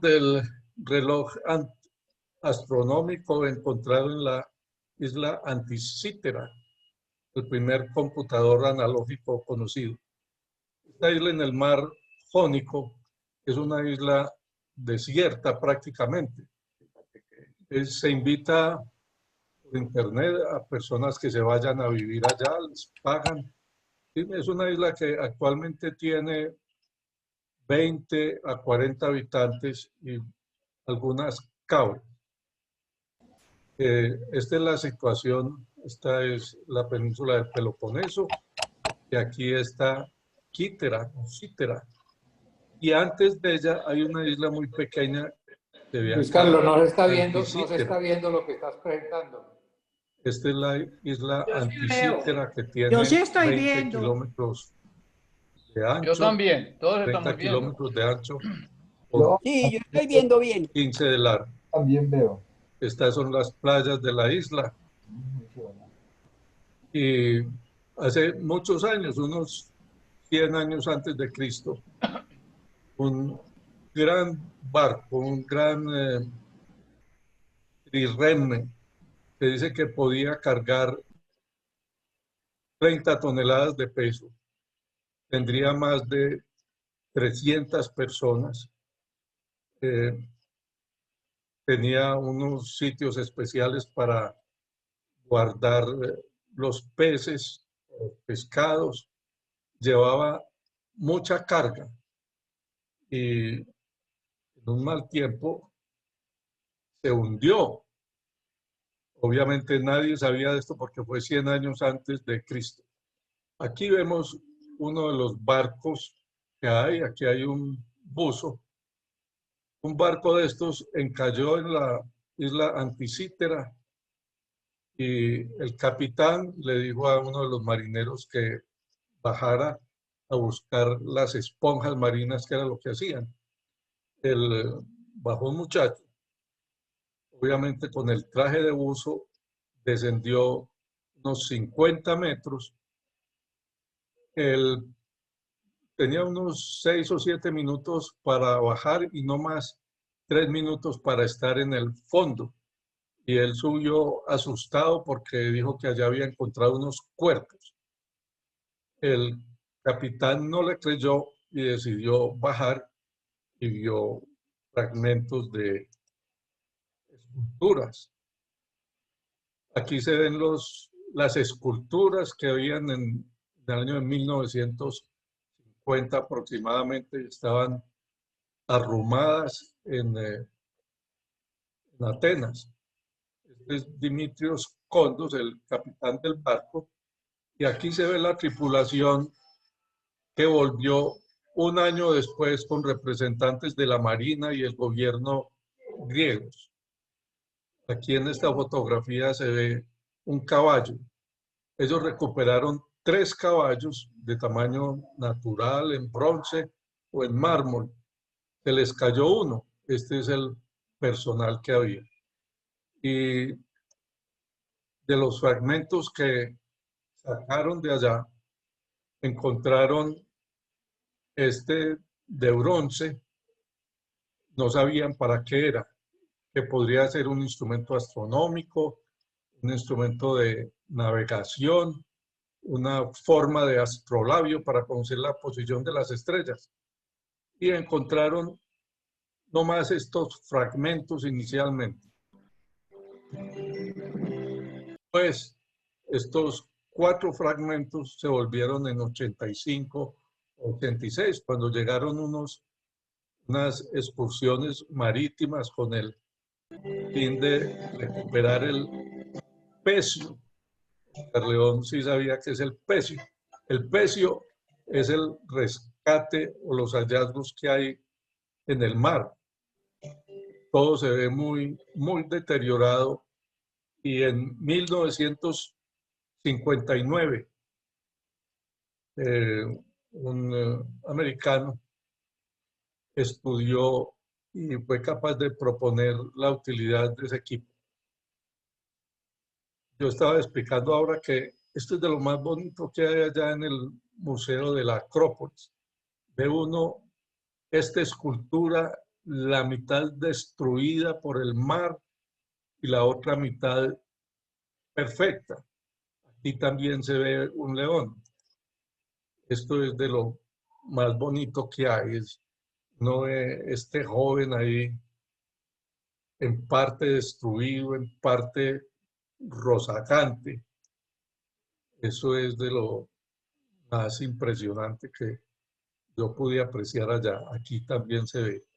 del reloj astronómico encontrado en la isla Anticítera, el primer computador analógico conocido. Esta isla en el mar Jónico es una isla desierta prácticamente. Se invita por internet a personas que se vayan a vivir allá, les pagan. Es una isla que actualmente tiene 20 a 40 habitantes y algunas cabras. Esta es la situación, esta es la península del Peloponeso, y aquí está Cítera, y antes de ella hay una isla muy pequeña que ve Luis acá, Carlos, no se Anticítera. está viendo lo que estás presentando. Esta es la isla Yo sí Anticítera, que Yo sí tiene estoy 20 viendo. kilómetros de ancho. Yo también, todos 30 estamos viendo. kilómetros de ancho, por Sí, yo estoy viendo bien. 15 de largo. También veo. Estas son las playas de la isla. Y hace muchos años, unos 100 años antes de Cristo, un gran barco, un gran trirreme, que dice que podía cargar 30 toneladas de peso, tendría más de 300 personas, tenía unos sitios especiales para guardar los peces, los pescados, llevaba mucha carga y en un mal tiempo se hundió. Obviamente nadie sabía de esto porque fue 100 años antes de Cristo. Aquí vemos uno de los barcos que hay, aquí hay un buzo. Un barco de estos encalló en la isla Anticítera y el capitán le dijo a uno de los marineros que bajara a buscar las esponjas marinas, que era lo que hacían. Bajó un muchacho, obviamente con el traje de buzo, descendió unos 50 metros. Él tenía unos 6 o 7 minutos para bajar y no más 3 minutos para estar en el fondo. Y él subió asustado porque dijo que allá había encontrado unos cuerpos. El capitán no le creyó y decidió bajar y vio fragmentos de esculturas. Aquí se ven las esculturas que habían en el año de 1950 aproximadamente, estaban arrumadas en Atenas. Este es Dimitrios Kondos, el capitán del barco, y aquí se ve la tripulación que volvió un año después con representantes de la Marina y el gobierno griegos. Aquí en esta fotografía se ve un caballo. Ellos recuperaron 3 caballos de tamaño natural, en bronce o en mármol. Se les cayó uno. Este es el personal que había. Y de los fragmentos que sacaron de allá, encontraron este de bronce. No sabían para qué era, que podría ser un instrumento astronómico, un instrumento de navegación, una forma de astrolabio para conocer la posición de las estrellas. Y encontraron nomás estos fragmentos inicialmente. Pues estos 4 fragmentos se volvieron en 85, 86, cuando llegaron unas excursiones marítimas con el fin de recuperar el pecio. León sí sabía qué es el pecio. El pecio es el rescate o los hallazgos que hay en el mar. Todo se ve muy, muy deteriorado y en 1959 un americano estudió y fue capaz de proponer la utilidad de ese equipo. Yo estaba explicando ahora que esto es de lo más bonito que hay allá en el Museo de la Acrópolis. Ve uno esta escultura la mitad destruida por el mar y la otra mitad perfecta. Aquí también se ve un león. Esto es de lo más bonito que hay. No ve este joven ahí en parte destruido, en parte rozagante. Eso es de lo más impresionante que yo pude apreciar allá. Aquí también se ve.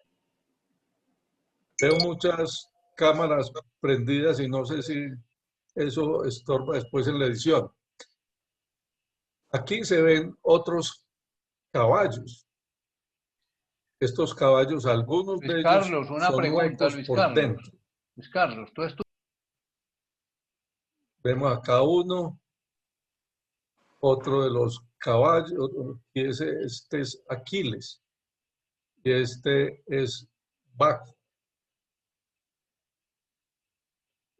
Veo muchas cámaras prendidas y no sé si eso estorba después en la edición. Aquí se ven otros caballos. Estos caballos, algunos Luis de ellos Carlos, una son pregunta, nuevos Luis por Carlos. dentro. Luis Carlos, tú estuviste. Vemos acá uno, otro de los caballos, y este es Aquiles, y este es Baco.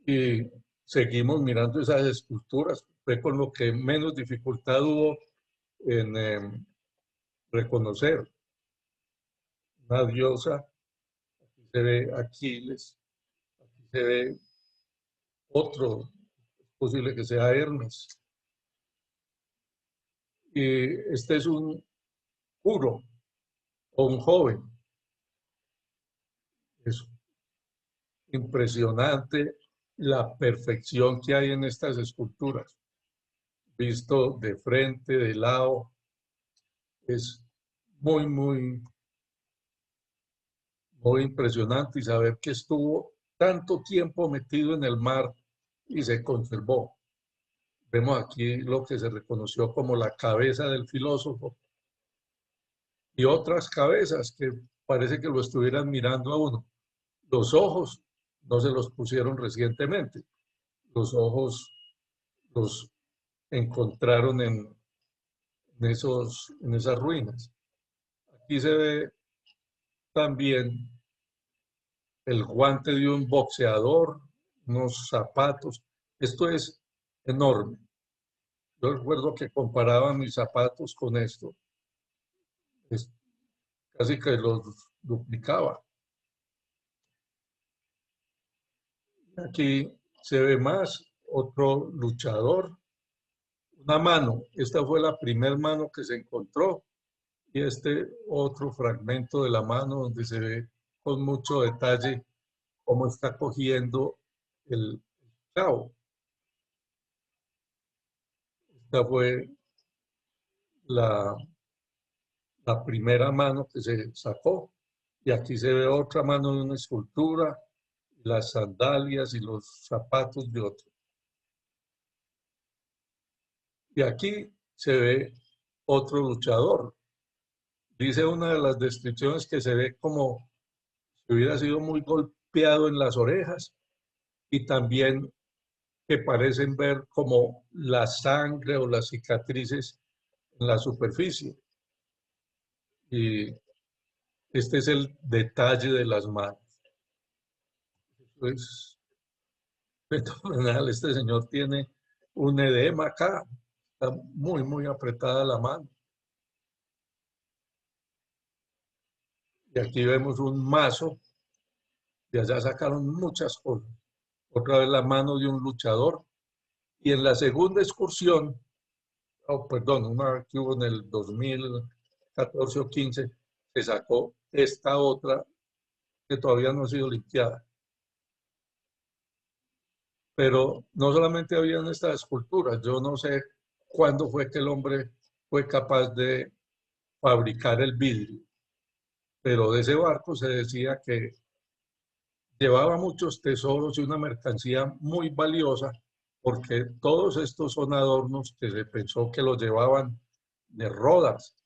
Y seguimos mirando esas esculturas. Fue con lo que menos dificultad hubo en reconocer una diosa. Aquí se ve Aquiles, aquí se ve otro, es posible que sea Hermes. Y este es un puro o un joven. Es impresionante la perfección que hay en estas esculturas. Visto de frente, de lado, es muy, muy, muy impresionante y saber que estuvo tanto tiempo metido en el mar y se conservó. Vemos aquí lo que se reconoció como la cabeza del filósofo y otras cabezas que parece que lo estuvieran mirando a uno. Los ojos no se los pusieron recientemente. Los ojos los encontraron en esas ruinas. Aquí se ve también el guante de un boxeador, unos zapatos. Esto es enorme. Yo recuerdo que comparaba mis zapatos con esto. Casi que los duplicaba. Aquí se ve más otro luchador. Una mano. Esta fue la primera mano que se encontró. Y este otro fragmento de la mano donde se ve con mucho detalle cómo está cogiendo el clavo. Esta fue la primera mano que se sacó. Y aquí se ve otra mano de una escultura, las sandalias y los zapatos de otro. Y aquí se ve otro luchador. Dice una de las descripciones que se ve como si hubiera sido muy golpeado en las orejas y también que parecen ver como la sangre o las cicatrices en la superficie. Y este es el detalle de las manos. Pues, fenomenal, este señor tiene un edema acá, está muy, muy apretada la mano. Y aquí vemos un mazo, de allá sacaron muchas cosas. Otra vez la mano de un luchador. Y en la segunda excursión, una que hubo en el 2014 o 15, se sacó esta otra que todavía no ha sido limpiada. Pero no solamente habían estas esculturas, yo no sé cuándo fue que el hombre fue capaz de fabricar el vidrio, pero de ese barco se decía que llevaba muchos tesoros y una mercancía muy valiosa, porque todos estos son adornos que se pensó que los llevaban de Rodas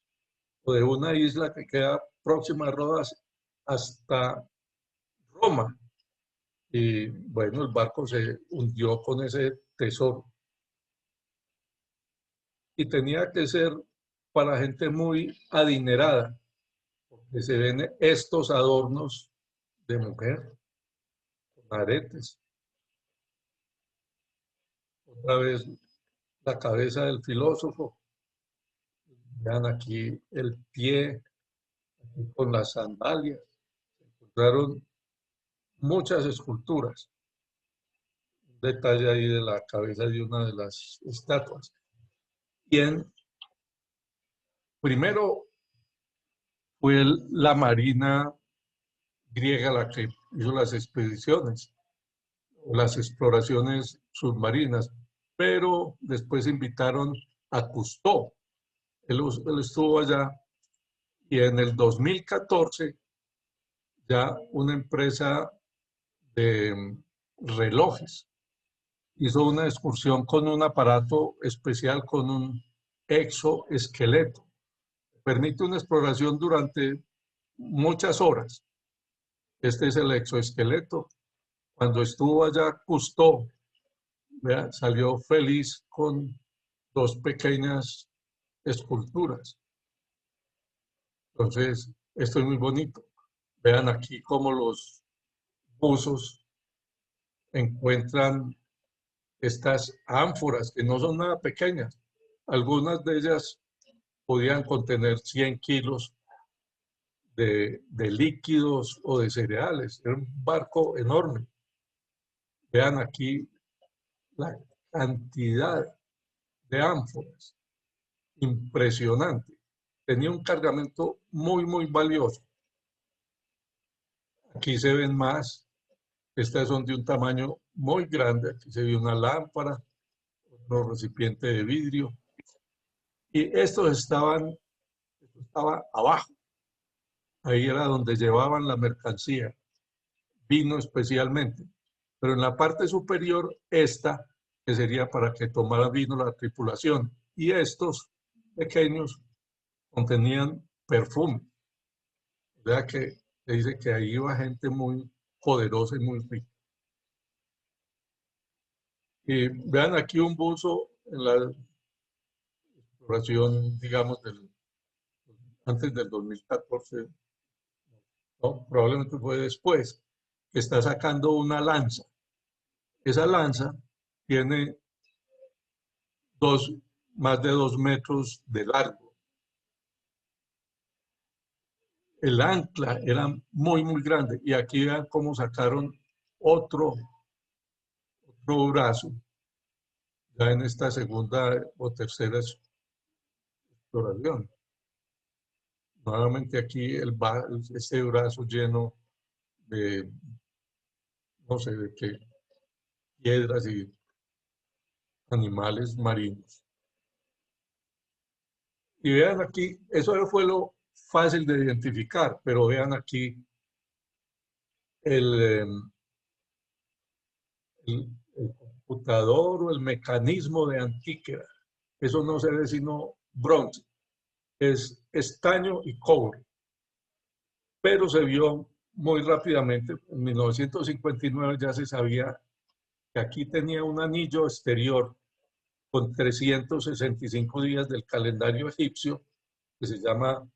o de una isla que queda próxima a Rodas hasta Roma. Y bueno, el barco se hundió con ese tesoro. Y tenía que ser para gente muy adinerada, porque se ven estos adornos de mujer, con aretes. Otra vez la cabeza del filósofo. Vean aquí el pie, aquí con las sandalias. encontraron muchas esculturas. Un detalle ahí de la cabeza de una de las estatuas. Y primero fue la marina griega la que hizo las expediciones, las exploraciones submarinas, pero después invitaron a Cousteau. Él estuvo allá y en el 2014 ya una empresa de relojes hizo una excursión con un aparato especial, con un exoesqueleto. Permite una exploración durante muchas horas. Este es el exoesqueleto. Cuando estuvo allá Cousteau, vea, salió feliz con dos pequeñas esculturas. Entonces, esto es muy bonito. Vean aquí cómo los buzos encuentran estas ánforas, que no son nada pequeñas. Algunas de ellas podían contener 100 kilos de líquidos o de cereales. Era un barco enorme. Vean aquí la cantidad de ánforas. Impresionante. Tenía un cargamento muy, muy valioso. Aquí se ven más. Estas son de un tamaño muy grande. Aquí se ve una lámpara, otro recipiente de vidrio. Y estos estaba abajo. Ahí era donde llevaban la mercancía, vino especialmente. Pero en la parte superior, esta, que sería para que tomara vino la tripulación. Y estos pequeños contenían perfume. O sea que se dice que ahí iba gente muy poderosa y muy rica. Y vean aquí un buzo en la exploración, digamos, antes del 2014, no, probablemente fue después, que está sacando una lanza. Esa lanza tiene más de 2 metros de largo. El ancla era muy, muy grande. Y aquí vean cómo sacaron otro brazo, ya en esta segunda o tercera exploración. Nuevamente aquí este brazo lleno de, no sé de qué, piedras y animales marinos. Y vean aquí, eso fue lo fácil de identificar, pero vean aquí el computador o el mecanismo de Antíquera. Eso no se ve sino bronce, es estaño y cobre. Pero se vio muy rápidamente, en 1959 ya se sabía que aquí tenía un anillo exterior con 365 días del calendario egipcio, que se llama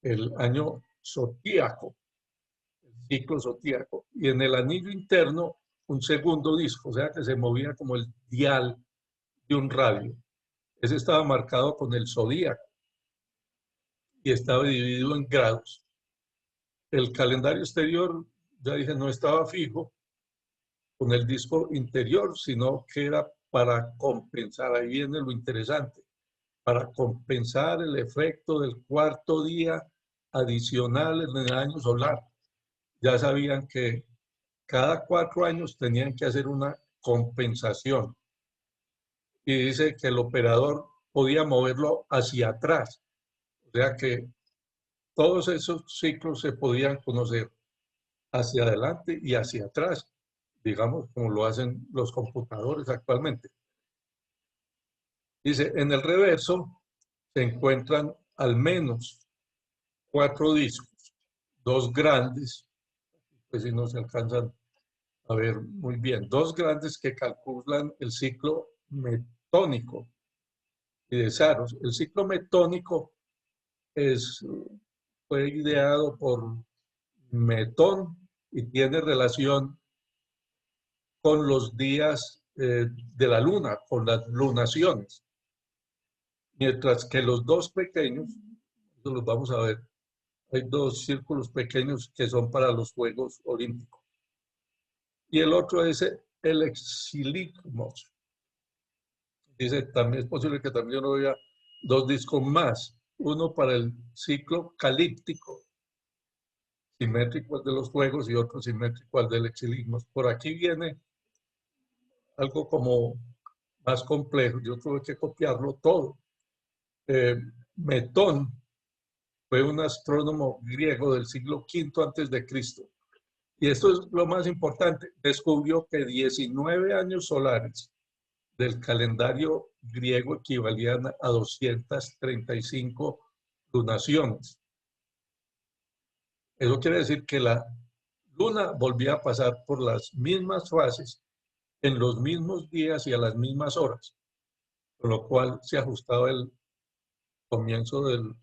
el año zodíaco, el ciclo zodíaco, y en el anillo interno un segundo disco, o sea que se movía como el dial de un radio. Ese estaba marcado con el zodíaco y estaba dividido en grados. El calendario exterior, ya dije, no estaba fijo con el disco interior, sino que era para compensar, ahí viene lo interesante, para compensar el efecto del cuarto día adicional en el año solar. Ya sabían que cada 4 años tenían que hacer una compensación. Y dice que el operador podía moverlo hacia atrás. O sea que todos esos ciclos se podían conocer hacia adelante y hacia atrás, digamos, como lo hacen los computadores actualmente. Dice, en el reverso se encuentran al menos 4 discos, 2 grandes, pues si no se alcanzan a ver muy bien, 2 grandes que calculan el ciclo metónico y de Saros. El ciclo metónico fue ideado por Metón y tiene relación con los días de la luna, con las lunaciones. Mientras que los 2 pequeños, los vamos a ver Hay dos círculos pequeños que son para los Juegos Olímpicos. Y el otro es el exiligmos. Dice, también es posible que también yo vea dos discos más. Uno para el ciclo calíptico, simétrico al de los Juegos, y otro simétrico al del exiligmos. Por aquí viene algo como más complejo. Yo tuve que copiarlo todo. Metón fue un astrónomo griego del siglo V antes de Cristo. Y esto es lo más importante. Descubrió que 19 años solares del calendario griego equivalían a 235 lunaciones. Eso quiere decir que la luna volvía a pasar por las mismas fases en los mismos días y a las mismas horas, con lo cual se ajustaba el comienzo del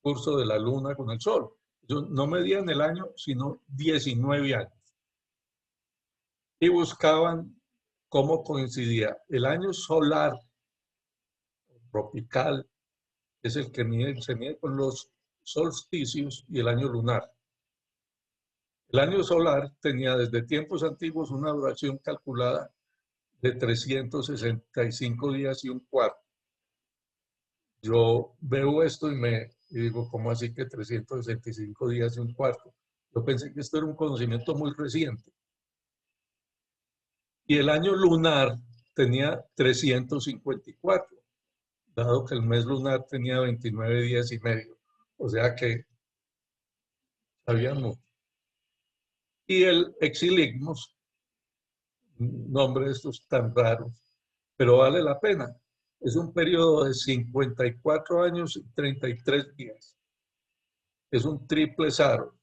curso de la luna con el sol. Ellos no medían el año, sino 19 años. Y buscaban cómo coincidía el año solar tropical, es el que se mide con los solsticios, y el año lunar. El año solar tenía desde tiempos antiguos una duración calculada de 365 días y un cuarto. Yo veo esto y digo, ¿cómo así que 365 días y un cuarto? Yo pensé que esto era un conocimiento muy reciente. Y el año lunar tenía 354, dado que el mes lunar tenía 29 días y medio. O sea que sabían mucho. Y el exiligmos, nombre de estos tan raros, pero vale la pena. Es un periodo de 54 años y 33 días. Es un triple saro,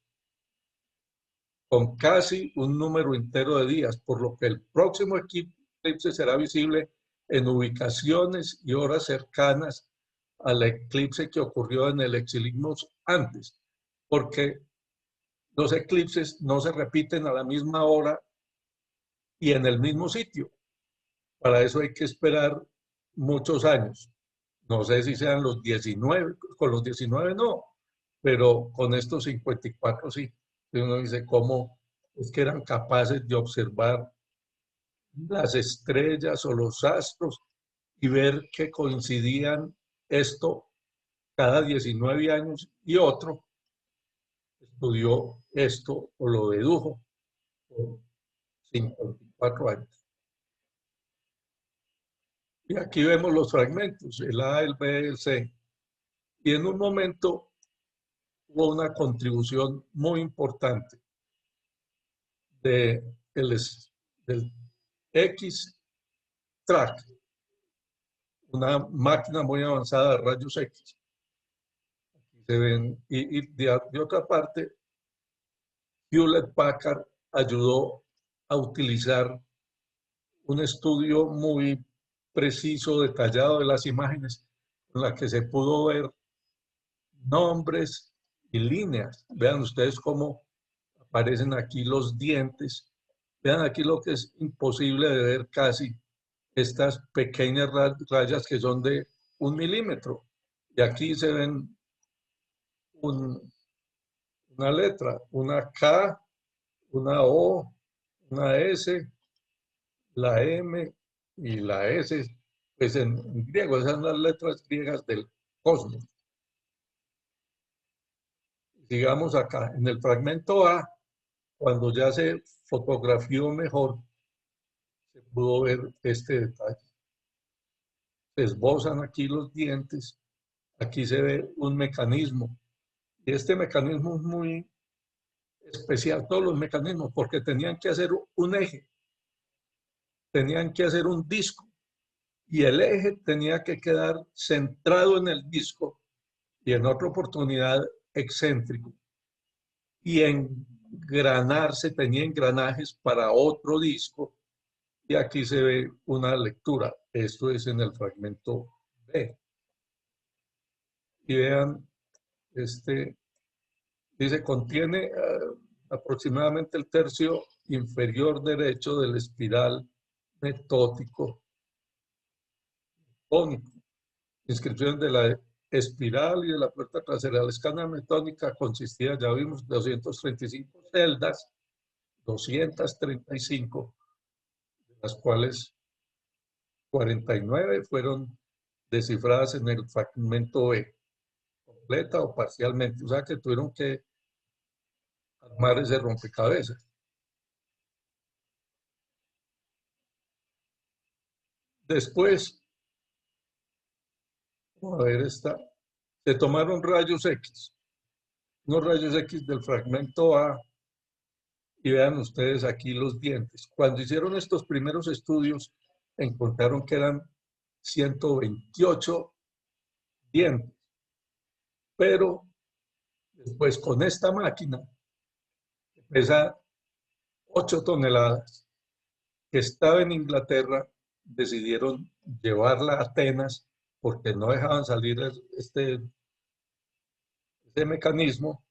con casi un número entero de días, por lo que el próximo eclipse será visible en ubicaciones y horas cercanas al eclipse que ocurrió en el exiligmos antes, porque los eclipses no se repiten a la misma hora y en el mismo sitio. Para eso hay que esperar muchos años. No sé si sean los 19, con los 19 no, pero con estos 54 sí. Y uno dice, ¿cómo es que eran capaces de observar las estrellas o los astros y ver que coincidían esto cada 19 años? Y otro estudió esto o lo dedujo por 54 años. Y aquí vemos los fragmentos, el A, el B, el C. Y en un momento hubo una contribución muy importante del X-Track, una máquina muy avanzada de rayos X. Aquí se ven, y de otra parte, Hewlett Packard ayudó a utilizar un estudio muy preciso, detallado de las imágenes, en la que se pudo ver nombres y líneas. Vean ustedes cómo aparecen aquí los dientes. Vean aquí lo que es imposible de ver casi, estas pequeñas rayas que son de 1 milímetro. Y aquí se ven una letra, una K, una O, una S, la M y la S, pues en griego. Esas son las letras griegas del cosmos. Digamos acá, en el fragmento A, cuando ya se fotografió mejor, se pudo ver este detalle. Se esbozan aquí los dientes, aquí se ve un mecanismo. Y este mecanismo es muy especial, todos los mecanismos, porque tenían que hacer un eje, tenían que hacer un disco, y el eje tenía que quedar centrado en el disco y en otra oportunidad excéntrico. Y engranarse, tenía engranajes para otro disco, y aquí se ve una lectura. Esto es en el fragmento B. Y vean, dice, contiene aproximadamente el tercio inferior derecho del espiral metódico tónico. Inscripciones de la espiral y de la puerta trasera. La escala mectónica consistía, ya vimos, de 235 celdas, 235, de las cuales 49 fueron descifradas en el fragmento B, completa o parcialmente. O sea que tuvieron que armar ese rompecabezas. Después, a ver, se tomaron rayos X, unos rayos X del fragmento A, y vean ustedes aquí los dientes. Cuando hicieron estos primeros estudios, encontraron que eran 128 dientes. Pero después con esta máquina, que pesa 8 toneladas, que estaba en Inglaterra, decidieron llevarla a Atenas porque no dejaban salir este mecanismo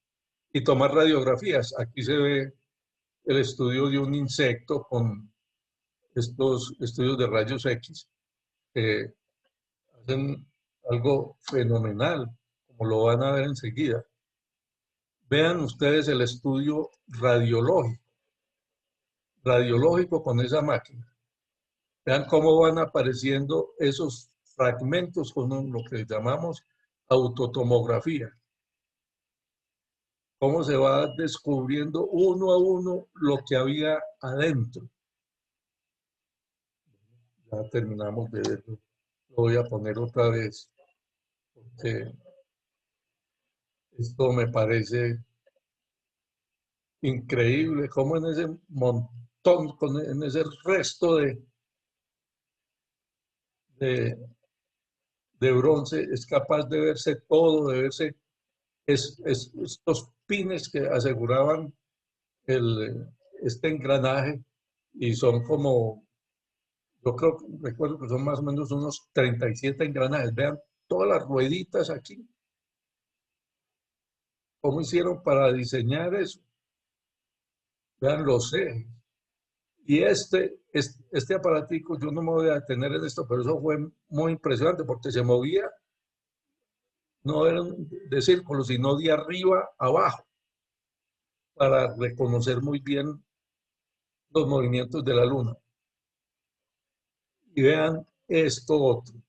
y tomar radiografías. Aquí se ve el estudio de un insecto con estos estudios de rayos X que hacen algo fenomenal, como lo van a ver enseguida. Vean ustedes el estudio radiológico con esa máquina. Vean cómo van apareciendo esos fragmentos con lo que llamamos autotomografía. Cómo se va descubriendo uno a uno lo que había adentro. Ya terminamos de verlo. Lo voy a poner otra vez, porque esto me parece increíble, cómo en ese montón, en ese resto de bronce es capaz de verse todo, de verse estos pines que aseguraban este engranaje, y son como, yo creo, recuerdo que son más o menos unos 37 engranajes. Vean todas las rueditas aquí. ¿Cómo hicieron para diseñar eso? Vean los ejes. Y este aparatico, yo no me voy a detener en esto, pero eso fue muy impresionante porque se movía, no eran de círculo, sino de arriba a abajo, para reconocer muy bien los movimientos de la luna. Y vean esto otro,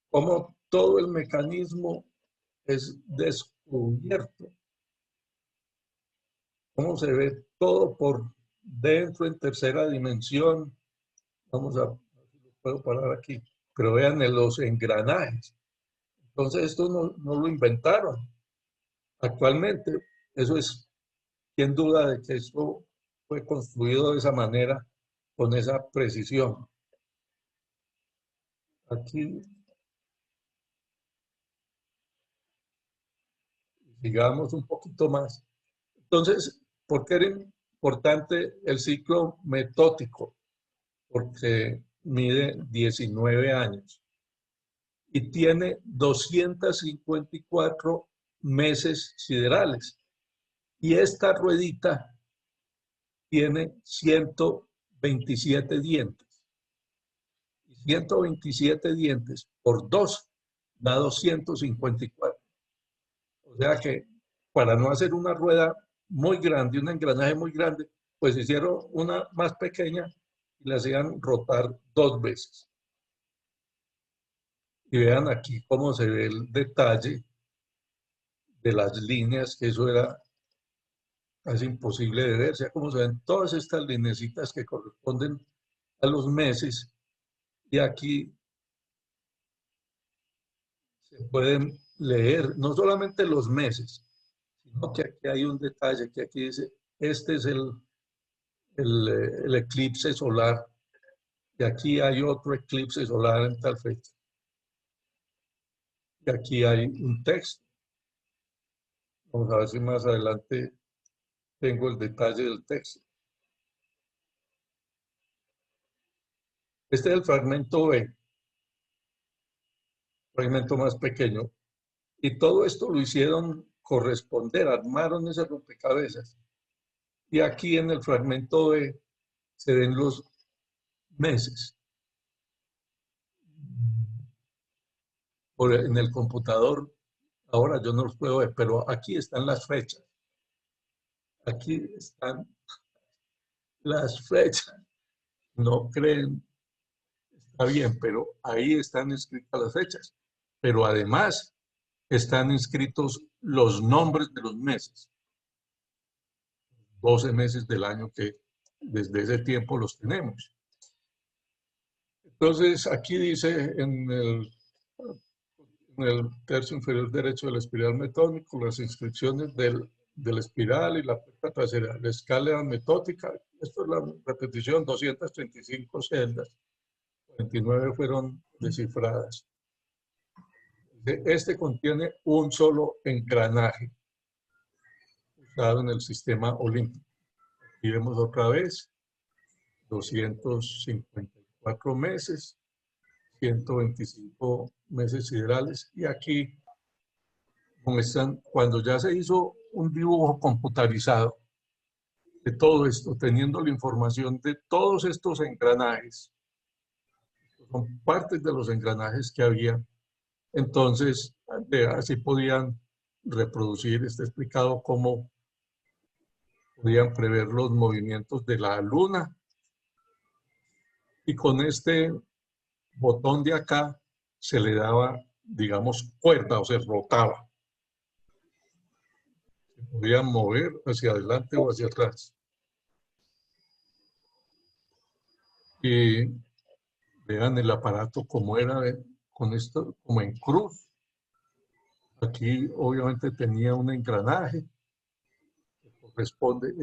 cómo todo el mecanismo es descubierto, cómo se ve todo por dentro en tercera dimensión. Vamos a ver si lo puedo parar aquí, pero vean en los engranajes. Entonces esto no lo inventaron actualmente. Eso es, sin duda, de que esto fue construido de esa manera, con esa precisión. Aquí, digamos un poquito más. Entonces, ¿por qué era importante el ciclo metódico? Porque mide 19 años y tiene 254 meses siderales. Y esta ruedita tiene 127 dientes. 127 dientes por 2 da 254. O sea que para no hacer una rueda muy grande, un engranaje muy grande, pues hicieron una más pequeña y la hacían rotar 2 veces. Y vean aquí cómo se ve el detalle de las líneas, que eso era casi imposible de ver. O sea, cómo se ven todas estas lineecitas que corresponden a los meses. Y aquí se pueden leer no solamente los meses, sino que aquí hay un detalle que aquí dice, este es el eclipse solar, y aquí hay otro eclipse solar en tal fecha. Y aquí hay un texto. Vamos a ver si más adelante tengo el detalle del texto. Este es el fragmento B, fragmento más pequeño. Y todo esto lo hicieron corresponder, armaron ese rompecabezas. Y aquí en el fragmento B se ven los meses. en el computador, ahora yo no los puedo ver, pero aquí están las fechas. Aquí están las fechas. No creen, está bien, pero ahí están escritas las fechas. Pero además están inscritos los nombres de los meses. 12 meses del año que desde ese tiempo los tenemos. Entonces, aquí dice en el tercio inferior derecho del espiral metódico, las inscripciones del espiral y la puerta trasera. La escala metódica, esto es la repetición, 235 celdas, 49 fueron descifradas. Este contiene un solo engranaje usado en el sistema olímpico. Aquí vemos otra vez 254 meses, 125 meses siderales, y aquí muestran cuando ya se hizo un dibujo computarizado de todo esto, teniendo la información de todos estos engranajes, son partes de los engranajes que había, entonces así podían reproducir, está explicado cómo podían prever los movimientos de la luna, y con este botón de acá se le daba, digamos, cuerda, o se rotaba. Se podía mover hacia adelante o hacia atrás. Y vean el aparato como era con esto, como en cruz. Aquí obviamente tenía un engranaje que corresponde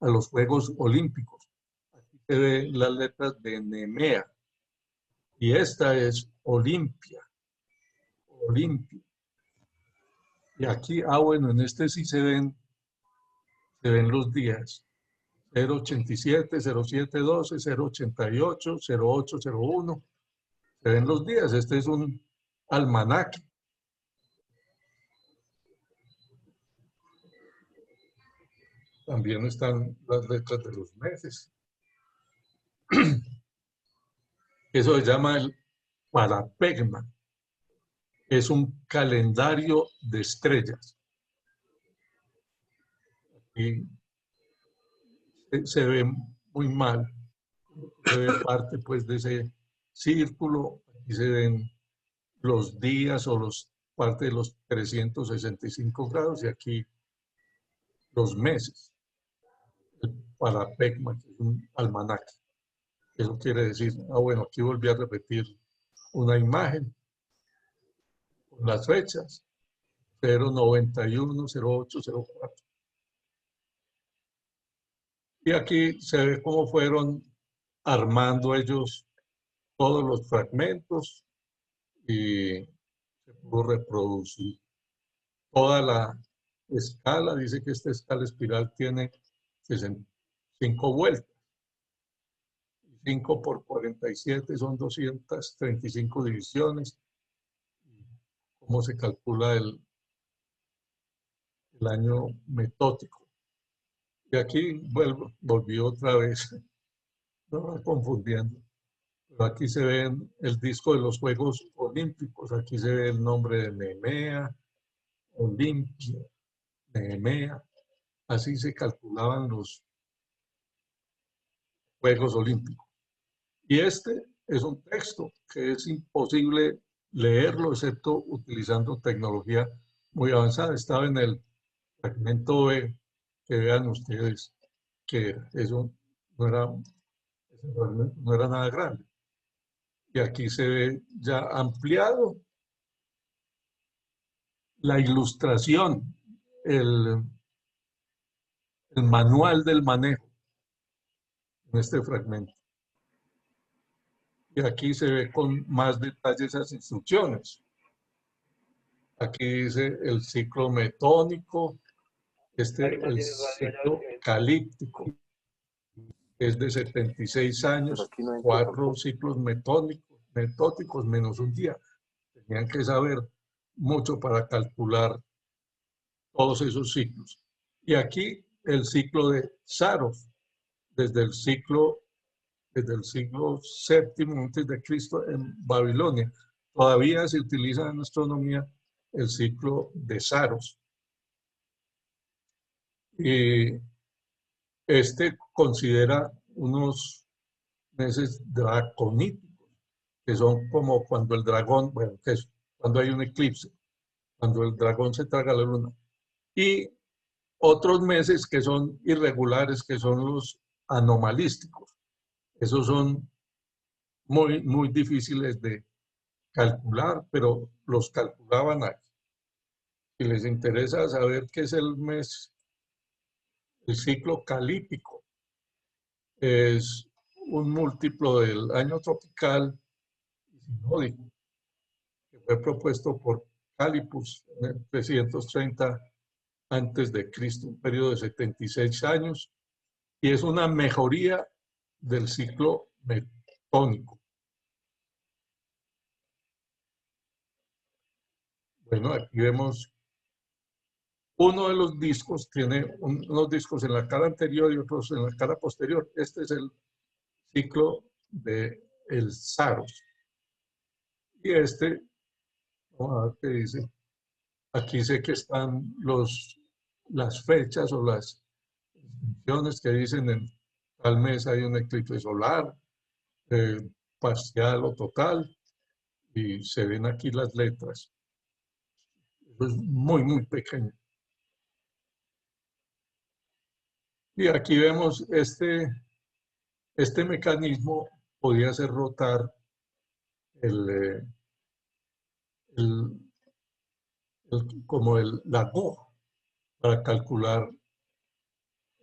a los Juegos Olímpicos. Aquí se ven las letras de Nemea. Y esta es Olimpia. Olimpia. Y aquí, bueno, en este sí se ven los días. 087, 0712, 088, 0801. Se ven los días. Este es un almanaque. También están las letras de los meses. Eso se llama el parapegma. Es un calendario de estrellas. Aquí se ve muy mal. Se ve parte pues de ese círculo. Aquí se ven los días o parte de los 365 grados, y aquí los meses. El parapegma, que es un almanaque. Eso quiere decir, bueno, aquí volví a repetir una imagen con las fechas, 091, 08, 04. Y aquí se ve cómo fueron armando ellos todos los fragmentos y se pudo reproducir toda la escala. Dice que esta escala espiral tiene 5 vueltas. 5 por 47 son 235 divisiones. ¿Cómo se calcula el año metódico? Y aquí volvió otra vez, no me confundiendo. Pero aquí se ve el disco de los Juegos Olímpicos. Aquí se ve el nombre de Nemea, Olimpia, Nemea. Así se calculaban los Juegos Olímpicos. Y este es un texto que es imposible leerlo, excepto utilizando tecnología muy avanzada. Estaba en el fragmento B, que vean ustedes que eso no era nada grande. Y aquí se ve ya ampliado la ilustración, el manual del manejo en este fragmento. Y aquí se ve con más detalle esas instrucciones. Aquí dice el ciclo metónico, el ciclo calíptico, es de 76 años, 4 ciclos metódicos menos un día. Tenían que saber mucho para calcular todos esos ciclos. Y aquí el ciclo de Saros, desde el siglo VII antes de Cristo en Babilonia. todavía se utiliza en astronomía el ciclo de Saros. Y este considera unos meses draconíticos, que son como cuando el dragón, bueno, que es cuando hay un eclipse, cuando el dragón se traga la luna. Y otros meses que son irregulares, que son los anomalísticos. Esos son muy, muy difíciles de calcular, pero los calculaban aquí. Si les interesa saber qué es el mes, el ciclo calípico, es un múltiplo del año tropical y sinódico, que fue propuesto por Calipus en el 330 antes de Cristo, un periodo de 76 años, y es una mejoría del ciclo metónico. Bueno, aquí vemos uno de los discos, tiene unos discos en la cara anterior y otros en la cara posterior. Este es el ciclo de el Saros. Y este, vamos a ver qué dice. Aquí sé que están las fechas o las inscripciones que dicen en tal mes hay un eclipse solar, parcial o total, y se ven aquí las letras. Eso es muy, muy pequeño. Y aquí vemos este mecanismo podía hacer rotar el, la aguja para calcular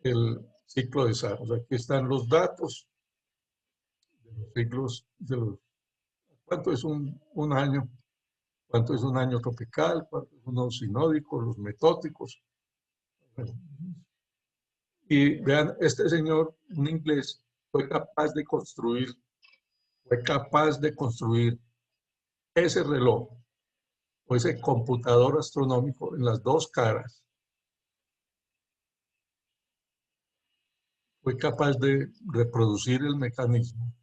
el ciclo de Saros. Aquí están los datos de los ciclos, cuánto es un año, cuánto es un año tropical, cuánto es uno sinódico, los metóticos. Bueno, y vean, este señor, un inglés, fue capaz de construir ese reloj o ese computador astronómico en las dos caras. Fue capaz de reproducir el mecanismo.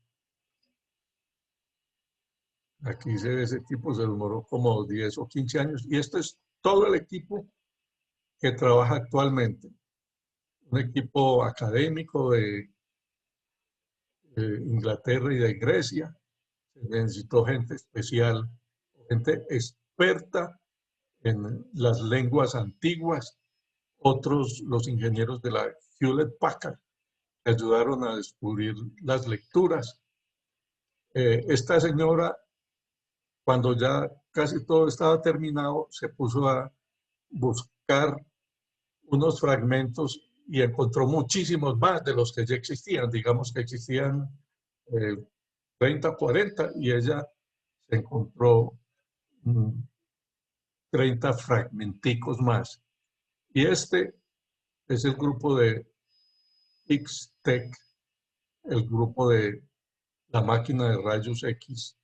Aquí se ve ese equipo, se demoró como 10 o 15 años. Y esto es todo el equipo que trabaja actualmente. Un equipo académico de Inglaterra y de Grecia. Se necesitó gente especial, gente experta en las lenguas antiguas. Otros, los ingenieros de la Hewlett Packard, que ayudaron a descubrir las lecturas. Esta señora, cuando ya casi todo estaba terminado, se puso a buscar unos fragmentos y encontró muchísimos más de los que ya existían. Digamos que existían 30, 40 y ella se encontró 30 fragmenticos más. Y este es el grupo de X-TEC, el grupo de la máquina de rayos X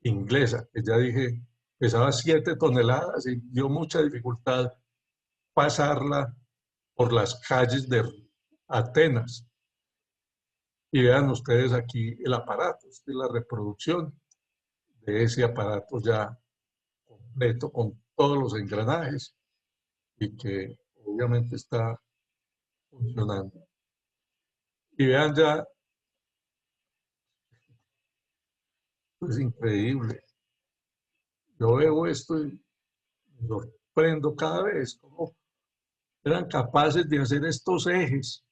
inglesa, que ya dije, pesaba 7 toneladas y dio mucha dificultad pasarla por las calles de Atenas. Y vean ustedes aquí el aparato, esta es la reproducción de ese aparato ya completo con todos los engranajes y que obviamente está funcionando. Y vean ya, es increíble. Yo veo esto y me sorprendo cada vez cómo eran capaces de hacer estos ejes,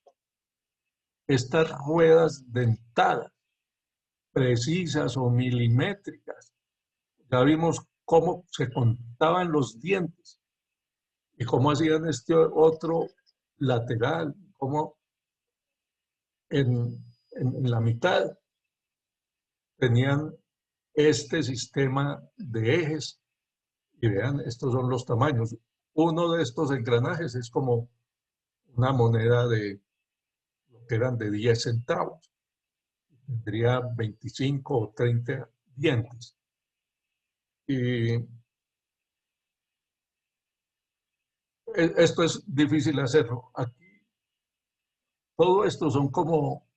estas ruedas dentadas, precisas o milimétricas. Ya vimos cómo se contaban los dientes y cómo hacían este otro lateral, cómo en la mitad tenían este sistema de ejes. Y vean, estos son los tamaños. Uno de estos engranajes es como una moneda de lo que eran de 10 centavos. Tendría 25 o 30 dientes. Y esto es difícil hacerlo. Aquí, todo esto son como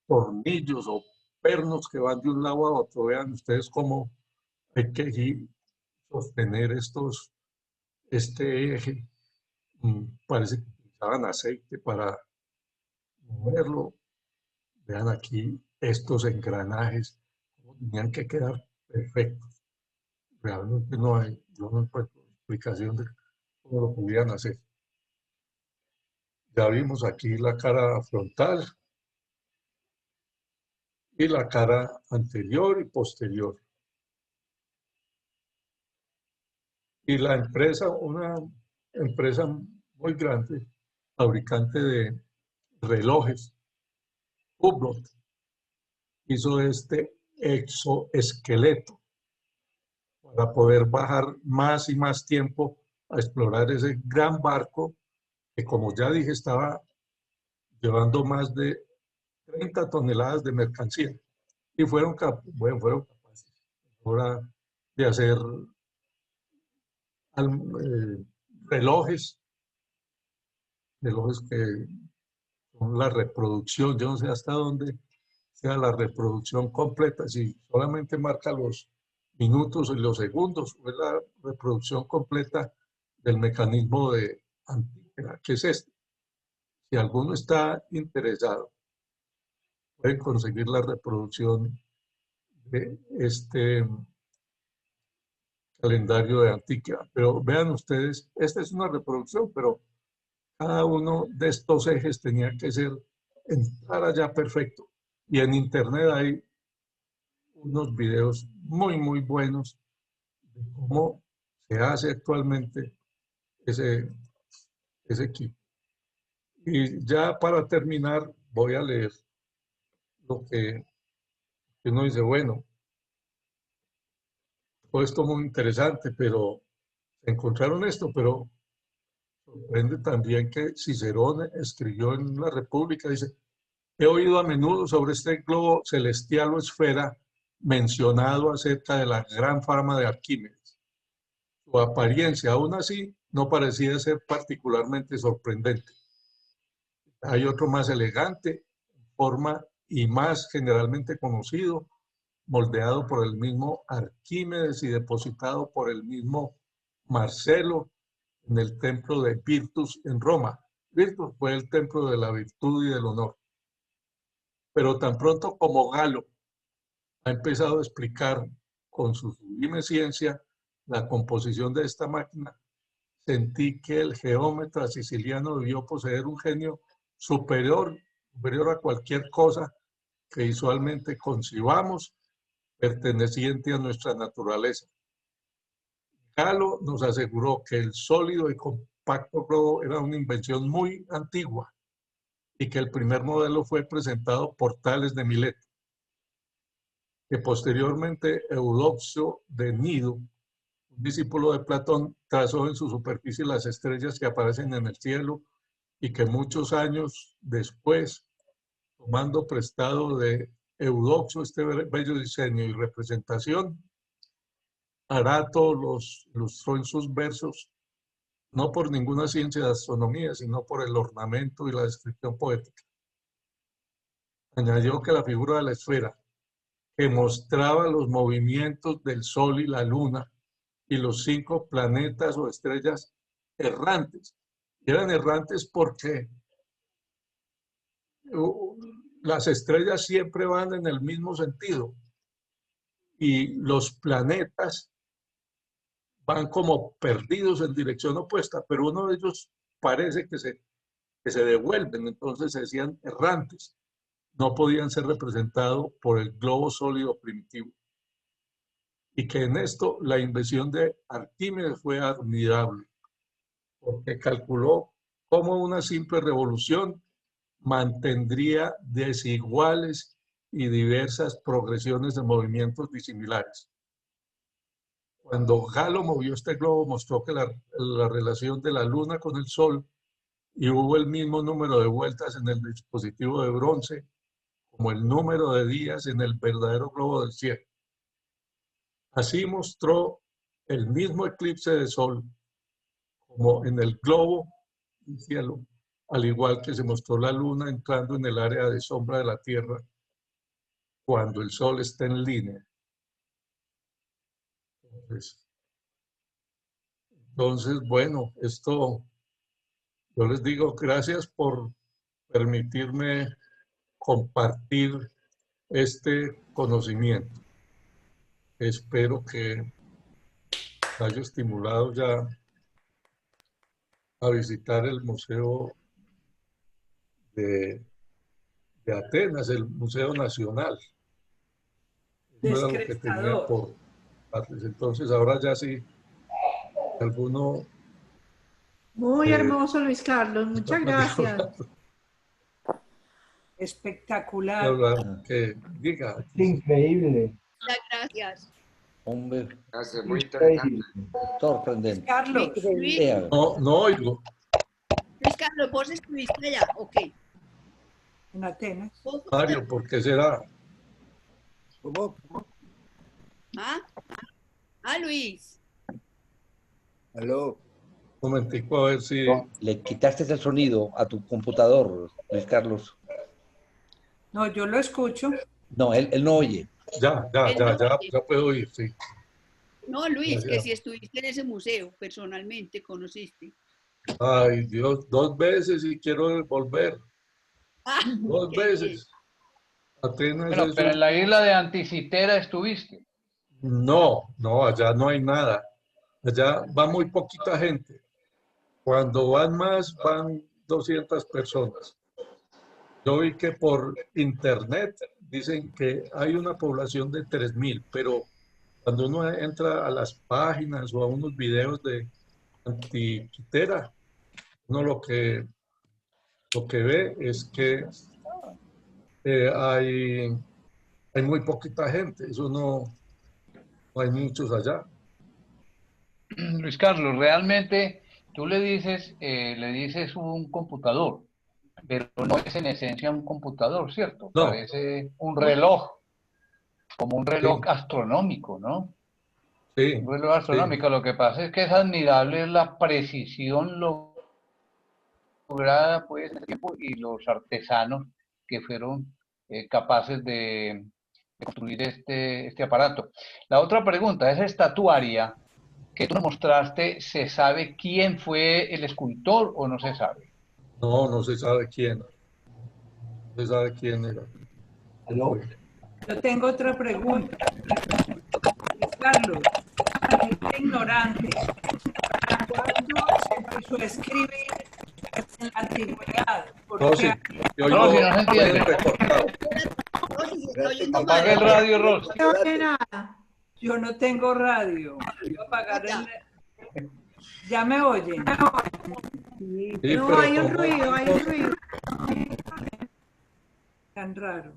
tornillos o pernos que van de un lado a otro. Vean ustedes cómo hay que sostener este eje. Parece que utilizaban aceite para moverlo. Vean aquí estos engranajes, tenían que quedar perfectos. Realmente yo no encuentro explicación de cómo lo pudieran hacer. Ya vimos aquí la cara frontal y la cara anterior y posterior. Y la empresa, una empresa muy grande, fabricante de relojes, Hublot, hizo este exoesqueleto para poder bajar más y más tiempo a explorar ese gran barco que, como ya dije, estaba llevando más de 30 toneladas de mercancía. Y fueron capaces ahora de hacer eh, relojes, relojes que son la reproducción. Yo no sé hasta dónde sea la reproducción completa, si solamente marca los minutos y los segundos, o es la reproducción completa del mecanismo de Antígena, que es este. Si alguno está interesado, pueden conseguir la reproducción de este calendario de Antíquera. Pero vean ustedes, esta es una reproducción, pero cada uno de estos ejes tenía que entrar allá perfecto. Y en internet hay unos videos muy, muy buenos de cómo se hace actualmente ese equipo. Y ya para terminar, voy a leer lo que uno dice, bueno, todo esto muy interesante, pero encontraron esto, pero sorprende también que Cicerón escribió en la República, dice, he oído a menudo sobre este globo celestial o esfera mencionado acerca de la gran fama de Arquímedes. Su apariencia, aún así, no parecía ser particularmente sorprendente. Hay otro más elegante, forma y más generalmente conocido, moldeado por el mismo Arquímedes y depositado por el mismo Marcelo en el templo de Virtus en Roma. Virtus fue el templo de la virtud y del honor. Pero tan pronto como Galo ha empezado a explicar con su sublime ciencia la composición de esta máquina, sentí que el geómetra siciliano debió poseer un genio superior a cualquier cosa que visualmente concibamos perteneciente a nuestra naturaleza. Galo nos aseguró que el sólido y compacto globo era una invención muy antigua y que el primer modelo fue presentado por Tales de Mileto, que posteriormente Eudoxio de Nido, un discípulo de Platón, trazó en su superficie las estrellas que aparecen en el cielo y que muchos años después, tomando prestado de Eudoxio este bello diseño y representación, Arato los ilustró en sus versos, no por ninguna ciencia de astronomía, sino por el ornamento y la descripción poética. Añadió que la figura de la esfera, que mostraba los movimientos del Sol y la Luna y los 5 planetas o estrellas errantes. Eran errantes porque las estrellas siempre van en el mismo sentido y los planetas van como perdidos en dirección opuesta, pero uno de ellos parece que se devuelven, entonces se decían errantes. No podían ser representados por el globo sólido primitivo. Y que en esto la invención de Arquímedes fue admirable, porque calculó cómo una simple revolución mantendría desiguales y diversas progresiones de movimientos disimilares. Cuando Galo movió este globo, mostró que la relación de la Luna con el Sol y hubo el mismo número de vueltas en el dispositivo de bronce como el número de días en el verdadero globo del cielo. Así mostró el mismo eclipse de Sol como en el globo del cielo, al igual que se mostró la Luna entrando en el área de sombra de la Tierra cuando el Sol está en línea. Entonces, bueno, esto, yo les digo gracias por permitirme compartir este conocimiento. Espero que haya estimulado ya a visitar el Museo de, de Atenas, el Museo Nacional. No era lo que tenía Descrestador. por darles. Entonces, ahora ya sí, alguno... Muy hermoso, Luis Carlos. Muchas gracias. Espectacular. Que diga. Increíble. Muchas gracias. Hombre, Gracias, muy interesante. sorprendente. Carlos, Luis, No oigo. Luis Carlos, ¿vos estuviste allá? Ok. en Atenas. Mario, ¿por qué será? ¿Ah? Ah, Luis. Aló. Un momentico a ver si... Le quitaste el sonido a tu computador, Luis Carlos. No, yo lo escucho. No, él no oye. Ya puedo oír, sí. No, Luis, que Gracias. si estuviste en ese museo, personalmente, conociste. Ay, Dios, 2 veces y quiero volver. Ah, 2 qué bien. veces. Atenas Bueno, es pero en la isla de Anticitera estuviste. No, allá no hay nada. Allá va muy poquita gente. Cuando van más, van 200 personas. Yo vi que por internet dicen que hay una población de 3.000, pero cuando uno entra a las páginas o a unos videos de Antiquitera, uno lo que ve es que hay muy poquita gente. Eso no hay muchos allá. Luis Carlos, realmente tú le dices un computador, pero no es en esencia un computador, ¿cierto? No. Parece un reloj, como un reloj Sí. astronómico, ¿no? Sí, Un reloj astronómico. Lo que pasa es que es admirable la precisión lograda pues en el tiempo y los artesanos que fueron capaces de construir este aparato. La otra pregunta, esa estatuaria que tú nos mostraste, ¿se sabe quién fue el escultor o no se sabe? no se sabe quién. No se sabe quién era. Aló. Yo tengo otra pregunta. Carlos, gente ignorante. ¿Cuándo se empezó a escribir en la antigüedad? Porque No, sí, yo No, si oigo no se entiende. recortado. Rosy, se está oyendo mal. Apaga el radio, Ros. No oye nada. yo no tengo radio. Voy a apagar Ya. ¿Ya me oyen? Sí, No, pero hay un como- ruido, hay un ruido. Tan raro.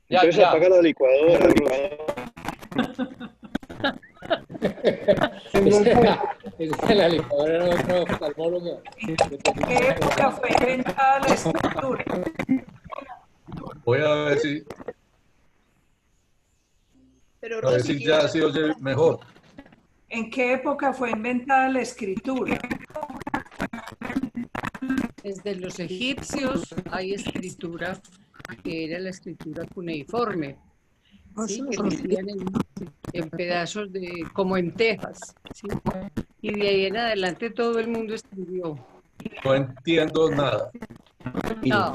Ya, Entonces ya. apaga la licuadora. Es que la licuadora era otro oftalmólogo. ¿En qué época fue inventada la escritura? Voy a ver si, Pero a ver Rosy, si ya se oye mejor. ¿En qué época fue inventada la escritura? Desde los egipcios hay escritura que era la escritura cuneiforme, ¿sí? Que escribían en pedazos como en tejas, ¿sí? Y de ahí en adelante todo el mundo escribió. No entiendo nada. Mire, No.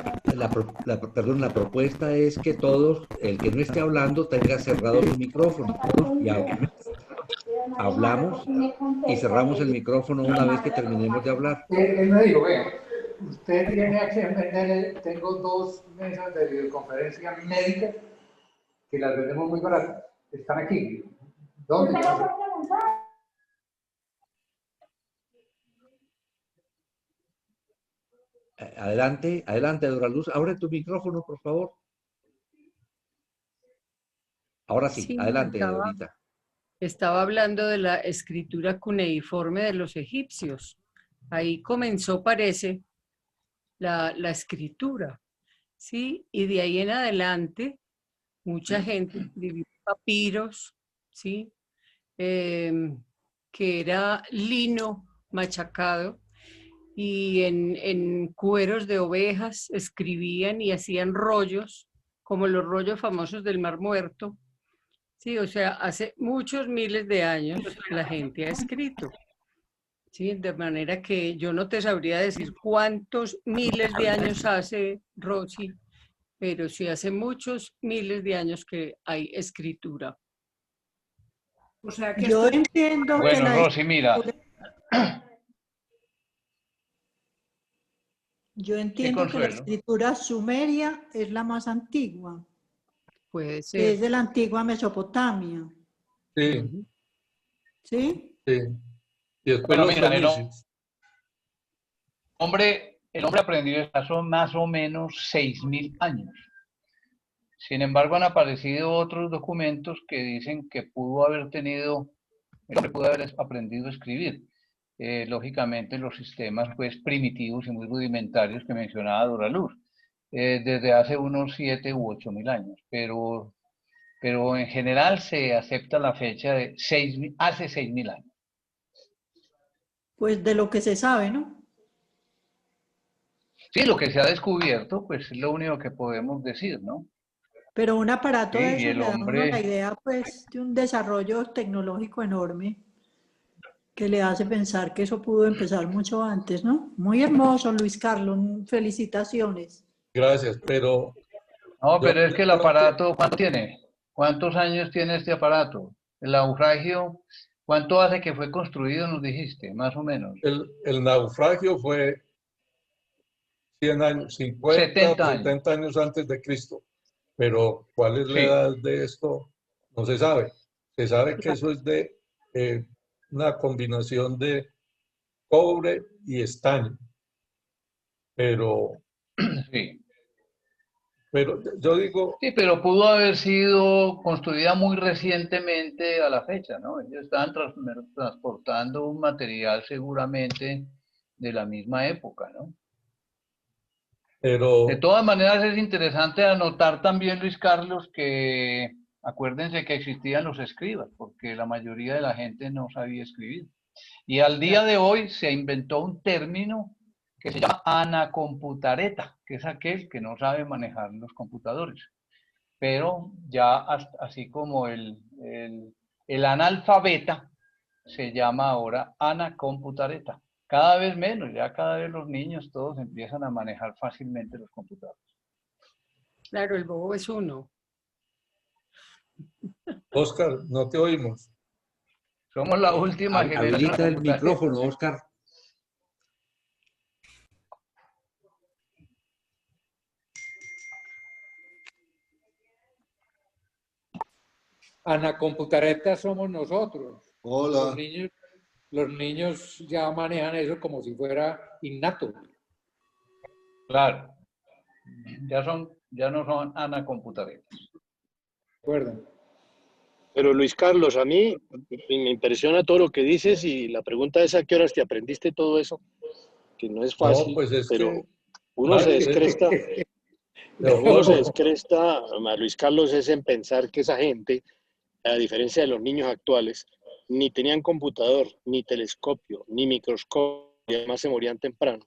perdón, la propuesta es que todos, el que no esté hablando, tenga cerrado su micrófono. Y hablamos y cerramos el micrófono una vez que terminemos de hablar. Él me dijo, ve, usted tiene acceso, tengo 2 mesas de videoconferencia médica que las vendemos muy baratas. Están aquí. ¿Dónde? Adelante, Dora Luz. Abre tu micrófono, por favor. Ahora sí, Sí, adelante, Dorita. Estaba hablando de la escritura cuneiforme de los egipcios. Ahí comenzó, parece, la escritura, ¿sí? Y de ahí en adelante, mucha gente escribió papiros, ¿sí? Que era lino machacado, y en cueros de ovejas escribían y hacían rollos, como los rollos famosos del Mar Muerto, Sí, o sea, hace muchos miles de años la gente ha escrito. Sí, de manera que yo no te sabría decir cuántos miles de años hace, Rosy, pero sí hace muchos miles de años que hay escritura. O sea que Yo esto entiendo que Bueno, la Rosy, mira, yo sí, entiendo que la Consuelo. escritura sumeria es la más antigua, Puede que ser. es de la antigua Mesopotamia, Sí, Ujú. ¿sí? sí. Y después Bueno, los mira, fenicios. el hombre aprendió esto hace más o menos 6.000 años. Sin embargo, han aparecido otros documentos que dicen que el hombre pudo haber aprendido a escribir. Lógicamente, los sistemas pues primitivos y muy rudimentarios que mencionaba Dora Luz, desde hace unos 7 u 8.000 años. Pero en general se acepta la fecha de hace 6.000 años. Pues de lo que se sabe, ¿no? Sí, lo que se ha descubierto, pues es lo único que podemos decir, ¿no? Pero un Sí, aparato de y esos el le da a uno la hombre, idea, pues, de un desarrollo tecnológico enorme que le hace pensar que eso pudo empezar mucho antes, ¿no? Muy hermoso, Luis Carlos, felicitaciones. Gracias, pero no, yo pero es de que el pronto, aparato, ¿cuánto tiene? ¿Cuántos años tiene este aparato? El naufragio, ¿cuánto hace que fue construido, nos dijiste, más o menos? el naufragio fue 100 años, 50 o 70 años. 70 años antes de Cristo. Pero ¿cuál es la Sí, edad de esto? No se sabe. Se sabe que eso es de una combinación de cobre y estaño. Pero, sí. pero yo digo, Sí, pero pudo haber sido construida muy recientemente a la fecha, ¿no? Ellos estaban transportando un material seguramente de la misma época, ¿no? De pero todas maneras es interesante anotar también, Luis Carlos, que acuérdense que existían los escribas, porque la mayoría de la gente no sabía escribir. Y al día de hoy se inventó un término que se llama anacomputareta, que es aquel que no sabe manejar los computadores. Pero ya así como el analfabeta se llama ahora anacomputareta. Cada vez menos, ya cada vez los niños todos empiezan a manejar fácilmente los computadores. Claro, el bobo es uno. Oscar, no te oímos. Somos la última generación de Habilita el computadores. micrófono, Oscar. Anacomputareta somos nosotros. Hola. Los niños ya manejan eso como si fuera innato. Claro, ya no son anacomputareta. ¿Recuerdan? Pero Luis Carlos, a mí me impresiona todo lo que dices y la pregunta es a qué horas te aprendiste todo eso, que no es No, fácil, pues es pero que, uno se Mike, descresta, uno se Teodoro, descresta, a Luis Carlos, es en pensar que esa gente, a diferencia de los niños actuales, ni tenían computador, ni telescopio, ni microscopio, y además se morían temprano.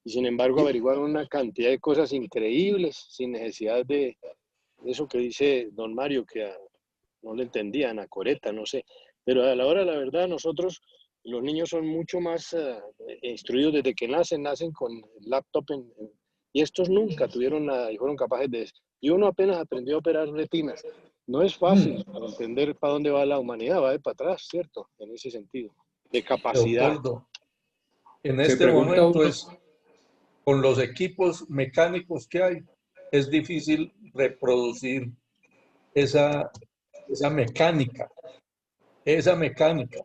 Y sin embargo averiguaron una cantidad de cosas increíbles sin necesidad de eso que dice don Mario, que no le entendía, anacoreta, no sé. Pero a la hora de la verdad, nosotros, los niños son mucho más instruidos desde que nacen con el laptop y estos nunca tuvieron nada y fueron capaces de eso. Y uno apenas aprendió a operar retinas. No es fácil para entender para dónde va la humanidad, va de para atrás, ¿cierto? En ese sentido, de capacidad. Leopoldo, en Se este pregunta momento uno, con los equipos mecánicos que hay, es difícil reproducir esa, esa mecánica, esa mecánica.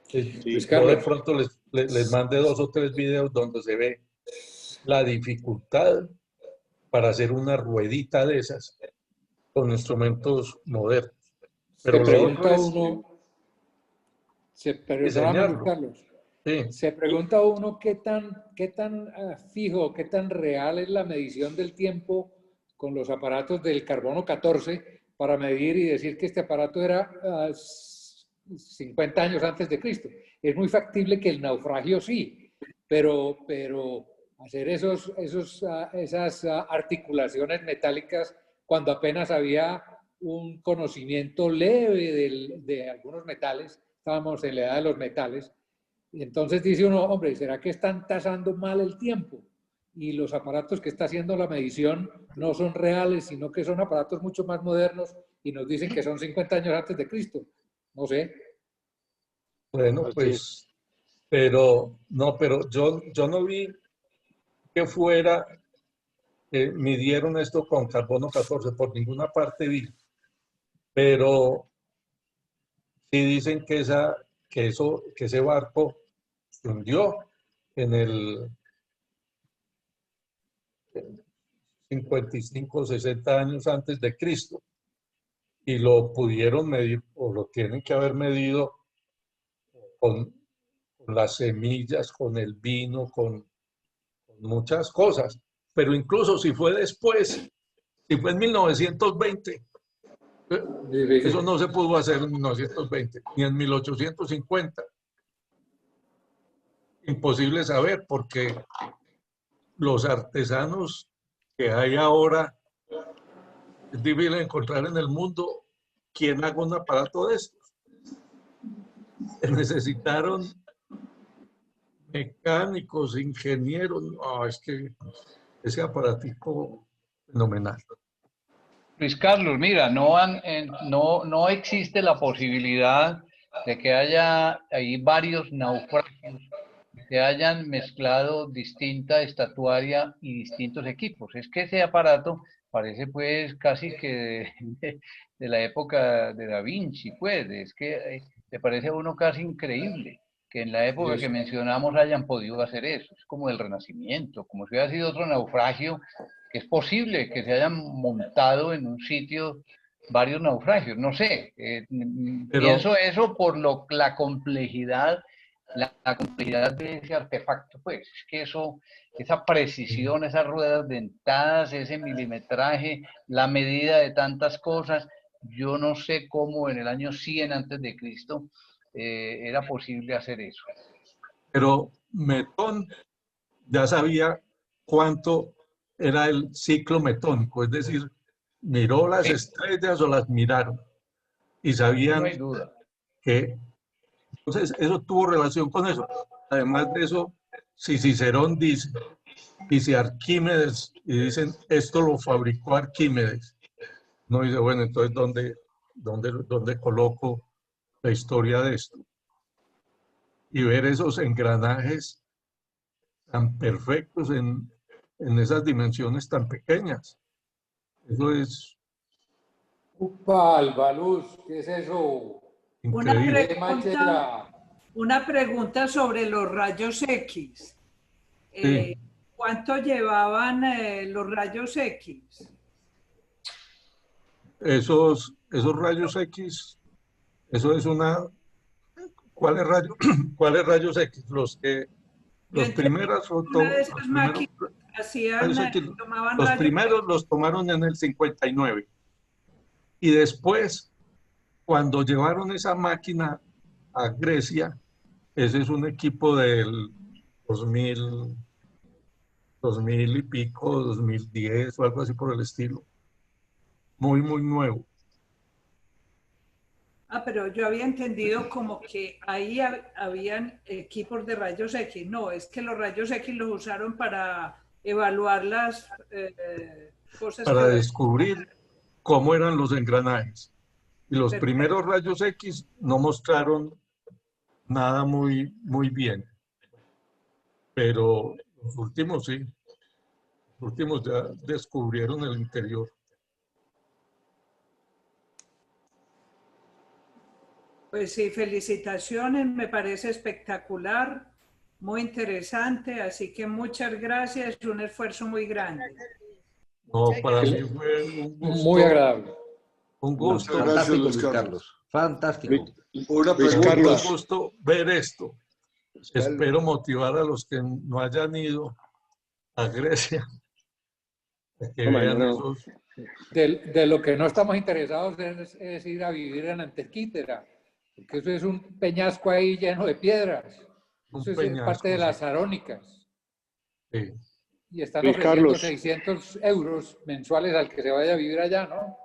Sí. Luis Yo de Carlos, pronto les mandé 2 o 3 videos donde se ve la dificultad para hacer una ruedita de esas con instrumentos modernos. se Pero lo otro pregunta es uno, perdóname Luis diseñarlo. Carlos, Sí. se pregunta uno qué tan fijo, qué tan real es la medición del tiempo con los aparatos del carbono 14 para medir y decir que este aparato era 50 años antes de Cristo. Es muy factible que el naufragio sí, pero hacer esas articulaciones metálicas cuando apenas había un conocimiento leve de algunos metales, estábamos en la edad de los metales, y entonces dice uno, hombre, ¿será que están tasando mal el tiempo? Y los aparatos que está haciendo la medición no son reales, sino que son aparatos mucho más modernos y nos dicen que son 50 años antes de Cristo. No sé. Bueno, pues, pero yo no vi que fuera, que midieron esto con carbono 14, por ninguna parte vi. Pero sí dicen que ese barco se hundió en el 55 o 60 años antes de Cristo. Y lo pudieron medir, o lo tienen que haber medido con las semillas, con el vino, con muchas cosas. Pero incluso si fue después, si fue en 1920, eso no se pudo hacer en 1920, ni en 1850. Imposible saber, porque los artesanos que hay ahora, es difícil encontrar en el mundo quien haga un aparato de estos. Necesitaron mecánicos, ingenieros. No, es que ese aparatico fenomenal. Luis Carlos, mira, no existe la posibilidad de que haya ahí varios naufragios que hayan mezclado distinta estatuaria y distintos equipos. Es que ese aparato parece pues casi que de la época de Da Vinci, pues, es que te parece a uno casi increíble que en la época que mencionamos hayan podido hacer eso. Es como el Renacimiento, como si hubiera sido otro naufragio, que es posible que se hayan montado en un sitio varios naufragios, no sé, pienso eso por la complejidad de ese artefacto, pues, es que eso, esa precisión, esas ruedas dentadas, ese milimetraje, la medida de tantas cosas, yo no sé cómo en el año 100 antes de Cristo era posible hacer eso. Pero Metón ya sabía cuánto era el ciclo metónico, es decir, miró las estrellas o las miraron y sabían no hay duda. Que entonces eso tuvo relación con eso. Además de eso, si Cicerón dice, dice Arquímedes, y dicen esto lo fabricó Arquímedes, no dice, bueno, entonces ¿dónde coloco la historia de esto? Y ver esos engranajes tan perfectos en esas dimensiones tan pequeñas. Eso es... ¡Upa, Albaluz! ¿Qué es eso? Increíble. Una pregunta sobre los rayos X. Sí. ¿Cuánto llevaban los rayos X? Esos rayos X, eso es una... ¿Cuáles rayos X? Los primeros los tomaron en el 59. Y después, cuando llevaron esa máquina a Grecia, ese es un equipo del 2000 y pico, 2010 o algo así por el estilo. Muy, muy nuevo. Pero yo había entendido como que ahí habían equipos de rayos X. No, es que los rayos X los usaron para evaluar las cosas. Para descubrir cómo eran los engranajes. Y los primeros rayos X no mostraron nada muy, muy bien. Pero los últimos sí. Los últimos ya descubrieron el interior. Pues sí, felicitaciones, me parece espectacular, muy interesante, así que muchas gracias, un esfuerzo muy grande. No, para mí fue un gusto. Muy agradable. Un gusto. Fantástico, Luis Carlos. Fantástico. Una pregunta. Un gusto ver esto. Espero motivar a los que no hayan ido a Grecia. Que vean esos... De lo que no estamos interesados es ir a vivir en Antequítera. Porque eso es un peñasco ahí lleno de piedras. Eso es parte de las arónicas. Sí. Y están ofreciendo 600 euros mensuales al que se vaya a vivir allá, ¿no?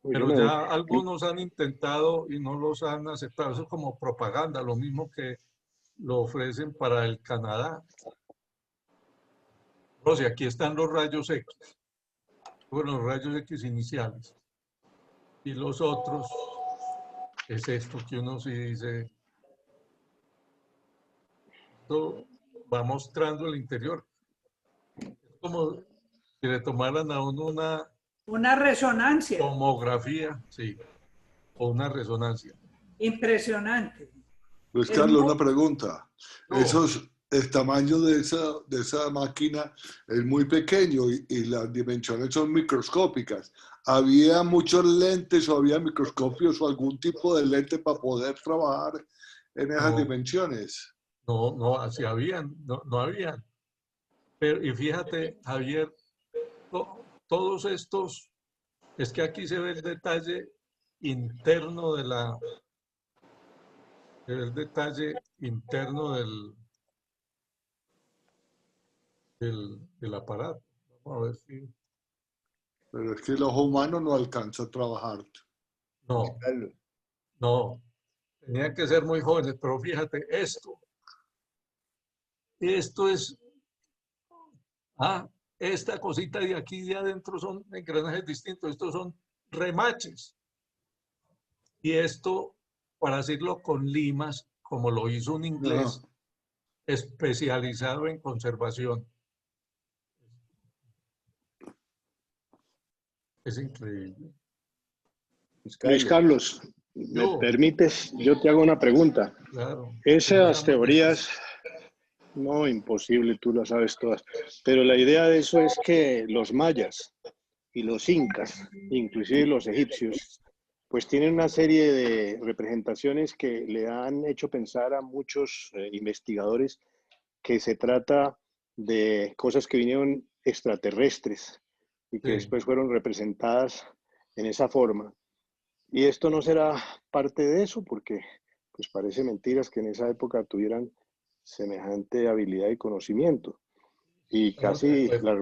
Pero ya algunos han intentado y no los han aceptado. Eso es como propaganda, lo mismo que lo ofrecen para el Canadá. O sea, aquí están los rayos X. Bueno, los rayos X iniciales. Y los otros es esto que uno sí dice. Esto va mostrando el interior. Es como si le tomaran a uno una resonancia. Tomografía, sí. O una resonancia. Impresionante. Luis Carlos, una pregunta. No. El tamaño de esa máquina es muy pequeño y las dimensiones son microscópicas. ¿Había muchos lentes o había microscopios o algún tipo de lente para poder trabajar en esas dimensiones? No, así habían, no habían. Pero, y fíjate, Javier, todos estos, es que aquí se ve el detalle interno del aparato. Vamos a ver si... Pero es que el ojo humano no alcanza a trabajar. No, tenían que ser muy jóvenes, pero fíjate, esto es, esta cosita de aquí de adentro son engranajes distintos, estos son remaches. Y esto, para hacerlo con limas, como lo hizo un inglés especializado en conservación. Es increíble. Luis Carlos, ¿me permites? Yo te hago una pregunta. Claro. Esas teorías, no, imposible, tú las sabes todas, pero la idea de eso es que los mayas y los incas, inclusive los egipcios, pues tienen una serie de representaciones que le han hecho pensar a muchos investigadores que se trata de cosas que vinieron extraterrestres y que después fueron representadas en esa forma. Y esto no será parte de eso, porque pues parece mentiras que en esa época tuvieran semejante habilidad y conocimiento. Y casi las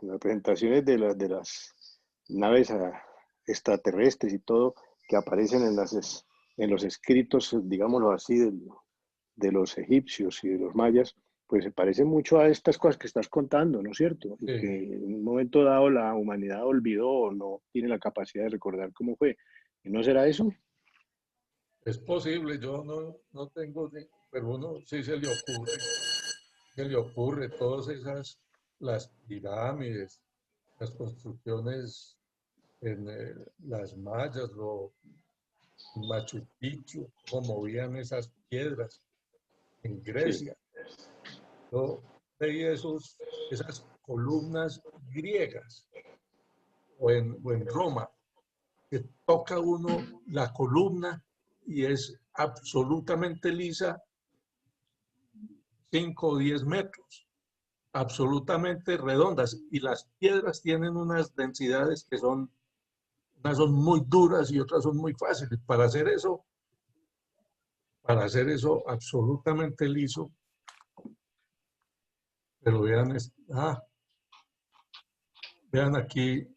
representaciones de las naves extraterrestres y todo que aparecen en los escritos, digámoslo así, de los egipcios y de los mayas, pues se parece mucho a estas cosas que estás contando, ¿no es cierto? Y que en un momento dado la humanidad olvidó o no tiene la capacidad de recordar cómo fue. ¿Y no será eso? Es posible, yo no tengo, pero uno sí se le ocurre todas esas, las pirámides, las construcciones en las mayas, Machu Picchu, cómo movían esas piedras en Grecia. Yo veía esas columnas griegas o en Roma, que toca uno la columna y es absolutamente lisa, 5 o 10 metros, absolutamente redondas, y las piedras tienen unas densidades que unas son muy duras y otras son muy fáciles. Para hacer eso absolutamente liso. Pero vean aquí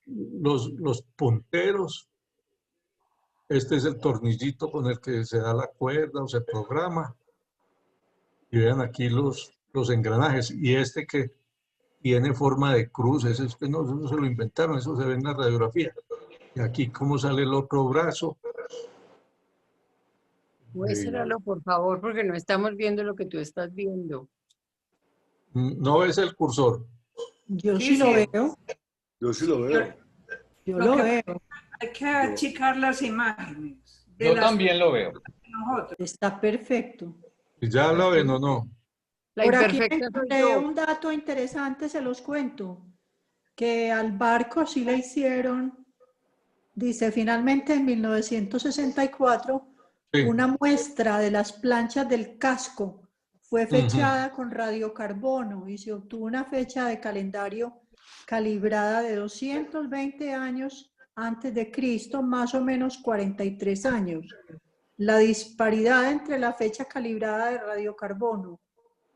los punteros. Este es el tornillito con el que se da la cuerda o se programa. Y vean aquí los engranajes. Y este que tiene forma de cruz, eso no se lo inventaron, eso se ve en la radiografía. Y aquí cómo sale el otro brazo. Muéstralo, por favor, porque no estamos viendo lo que tú estás viendo. ¿No ves el cursor? Yo sí lo veo. Yo sí lo veo. Yo lo veo. Hay que achicar las imágenes. Yo también lo veo. Está perfecto. ¿Ya lo ven o no? Por aquí encontré un dato interesante, se los cuento, que al barco sí le hicieron, dice, finalmente en 1964, una muestra de las planchas del casco fue fechada con radiocarbono y se obtuvo una fecha de calendario calibrada de 220 años antes de Cristo, más o menos 43 años. La disparidad entre la fecha calibrada de radiocarbono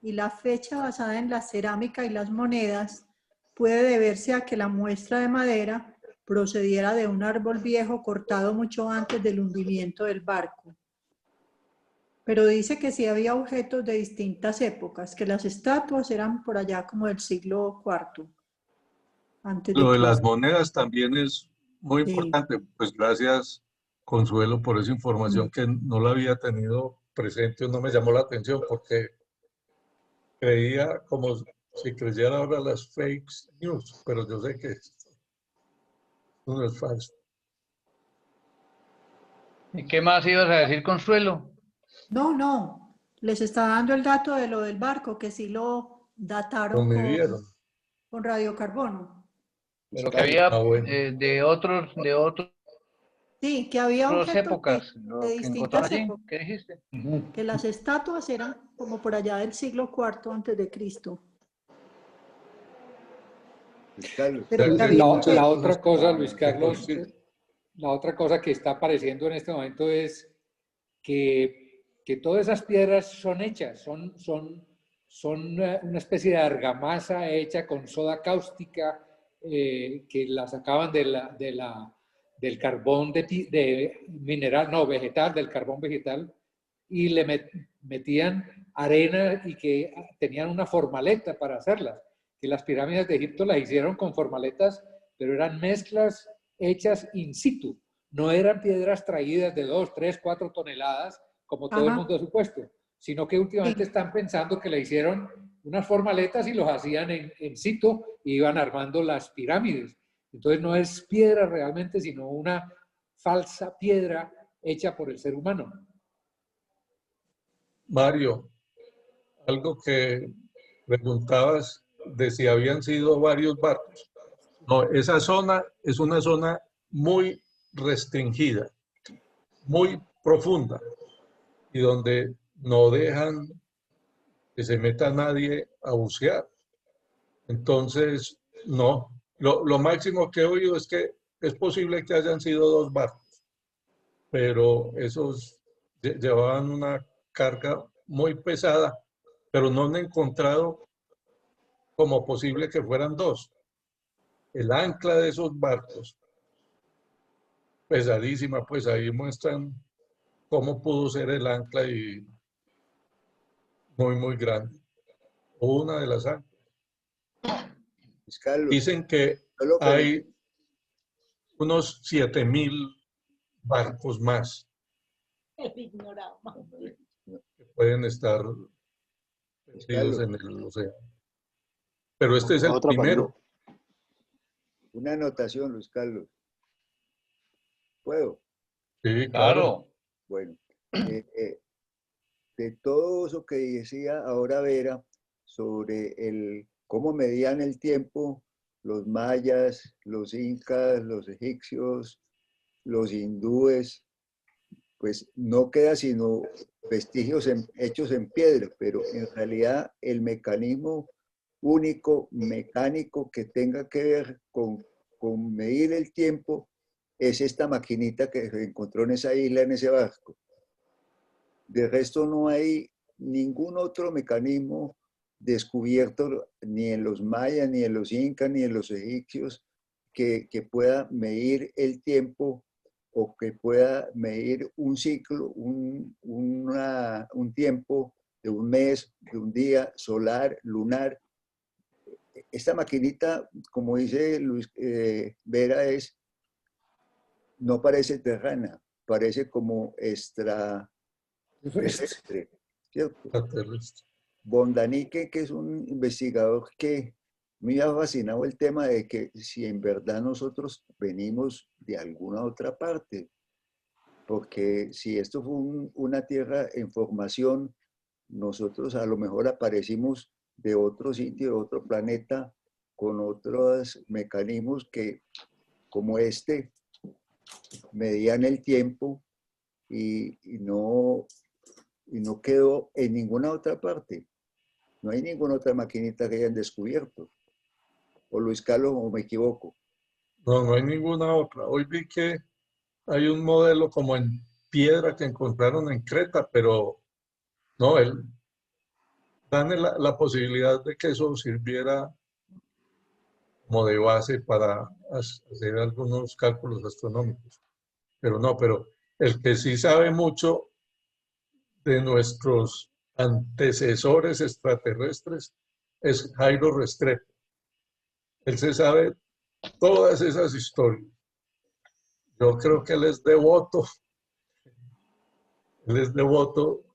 y la fecha basada en la cerámica y las monedas puede deberse a que la muestra de madera procediera de un árbol viejo cortado mucho antes del hundimiento del barco. Pero dice que sí había objetos de distintas épocas, que las estatuas eran por allá como del siglo IV antes de Lo de las Cristo. monedas también es muy Sí. importante. Pues gracias, Consuelo, por esa información que no la había tenido presente o no me llamó la atención porque creía como si creyera ahora las fake news, pero yo sé que esto no es falso. ¿Y qué más ibas a decir, Consuelo? No, les está dando el dato de lo del barco, que sí lo dataron Lo midieron. con radiocarbono. Pero que había bueno. de otras Sí, que había objetos épocas, de lo que distintas encontraron allí. épocas, ¿Qué dijiste? que las estatuas eran como por allá del siglo IV antes de Cristo. Carlos, Pero Sí, que había La objetos. otra cosa, Luis Sí, Carlos, sí. la otra cosa que está apareciendo en este momento es que todas esas piedras son hechas, son una especie de argamasa hecha con soda cáustica que la sacaban del carbón de mineral, no, vegetal, del carbón vegetal, y le metían arena y que tenían una formaleta para hacerlas. Que las pirámides de Egipto las hicieron con formaletas, pero eran mezclas hechas in situ. No eran piedras traídas de 2, 3, 4 toneladas, como todo el Ajá. mundo ha supuesto, sino que últimamente Sí. están pensando que le hicieron unas formaletas y los hacían en situ y iban armando las pirámides. Entonces no es piedra realmente, sino una falsa piedra hecha por el ser humano. Mario, algo que preguntabas de si habían sido varios barcos. No, esa zona es una zona muy restringida, muy profunda y donde no dejan que se meta nadie a bucear. Entonces, no. Lo máximo que he oído es que es posible que hayan sido 2 barcos, pero esos llevaban una carga muy pesada, pero no han encontrado como posible que fueran 2. El ancla de esos barcos, pesadísima, pues ahí muestran cómo pudo ser el ancla y muy, muy grande. O una de las anclas. Luis Carlos, Dicen que solo hay unos 7.000 barcos más que pueden estar perdidos en el océano. Pero este es el Otra primero. una anotación, Luis Carlos. ¿Puedo? Sí, Claro. Bueno, de todo eso que decía ahora Vera sobre cómo medían el tiempo los mayas, los incas, los egipcios, los hindúes, pues no queda sino vestigios hechos en piedra, pero en realidad el mecanismo único, mecánico que tenga que ver con medir el tiempo es esta maquinita que se encontró en esa isla, en ese barco. De resto no hay ningún otro mecanismo descubierto ni en los mayas, ni en los incas, ni en los egipcios que pueda medir el tiempo o que pueda medir un ciclo, un tiempo de un mes, de un día solar, lunar. Esta maquinita, como dice Luis Vera, no parece terrana, parece como extraterrestre, ¿cierto? Bondanique, que es un investigador que me ha fascinado el tema de que si en verdad nosotros venimos de alguna otra parte, porque si esto fue una tierra en formación, nosotros a lo mejor aparecimos de otro sitio, de otro planeta, con otros mecanismos que, como medían el tiempo y no quedó en ninguna otra parte. No hay ninguna otra maquinita que hayan descubierto. O Luis Carlos, o me equivoco. No hay ninguna otra. Hoy vi que hay un modelo como en piedra que encontraron en Creta, pero no, dan la posibilidad de que eso sirviera como de base para hacer algunos cálculos astronómicos. Pero no, pero el que sí sabe mucho de nuestros antecesores extraterrestres es Jairo Restrepo. Él se sabe todas esas historias. Yo creo que él es devoto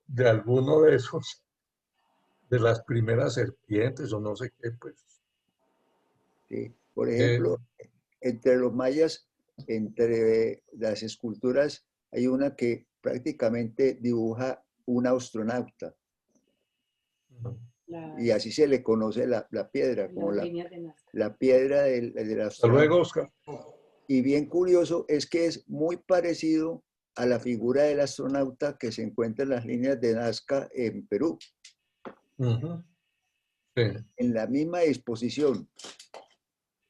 de alguno de esos, de las primeras serpientes o no sé qué, pues. Sí. Por ejemplo, entre los mayas, entre las esculturas, hay una que prácticamente dibuja un astronauta. Y así se le conoce la piedra, como la piedra del astronauta. Hasta luego, Oscar. Y bien curioso es que es muy parecido a la figura del astronauta que se encuentra en las líneas de Nazca en Perú. Sí. En la misma disposición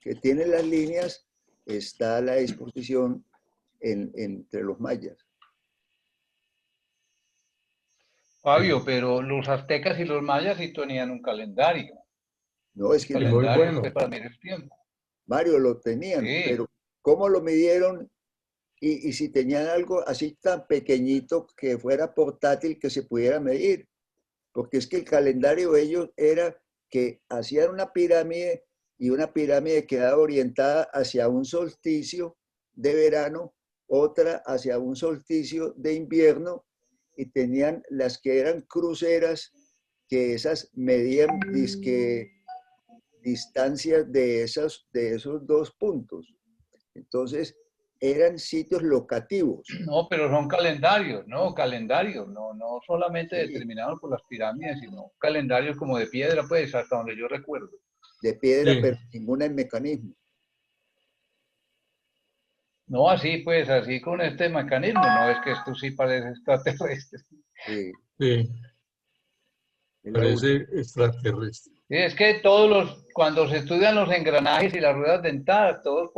que tiene las líneas, está la disposición entre los mayas. Fabio, pero los aztecas y los mayas sí tenían un calendario. No, es que un calendario fue para medir el tiempo. Mario, lo tenían, Sí. pero ¿cómo lo midieron? Y si tenían algo así tan pequeñito que fuera portátil que se pudiera medir. Porque es que el calendario de ellos era que hacían una pirámide y una pirámide quedaba orientada hacia un solsticio de verano, otra hacia un solsticio de invierno, y tenían las que eran cruceras, que esas medían distancias de esos dos puntos. Entonces, eran sitios locativos. No, pero son calendarios, no solamente determinados por las pirámides, sino calendarios como de piedra, pues, hasta donde yo recuerdo. De piedra, pero ninguna en mecanismo. No, así pues, así con este mecanismo, no es que esto sí parece extraterrestre. Sí. Sí. Parece extraterrestre. Sí, es que cuando se estudian los engranajes y las ruedas dentadas, todos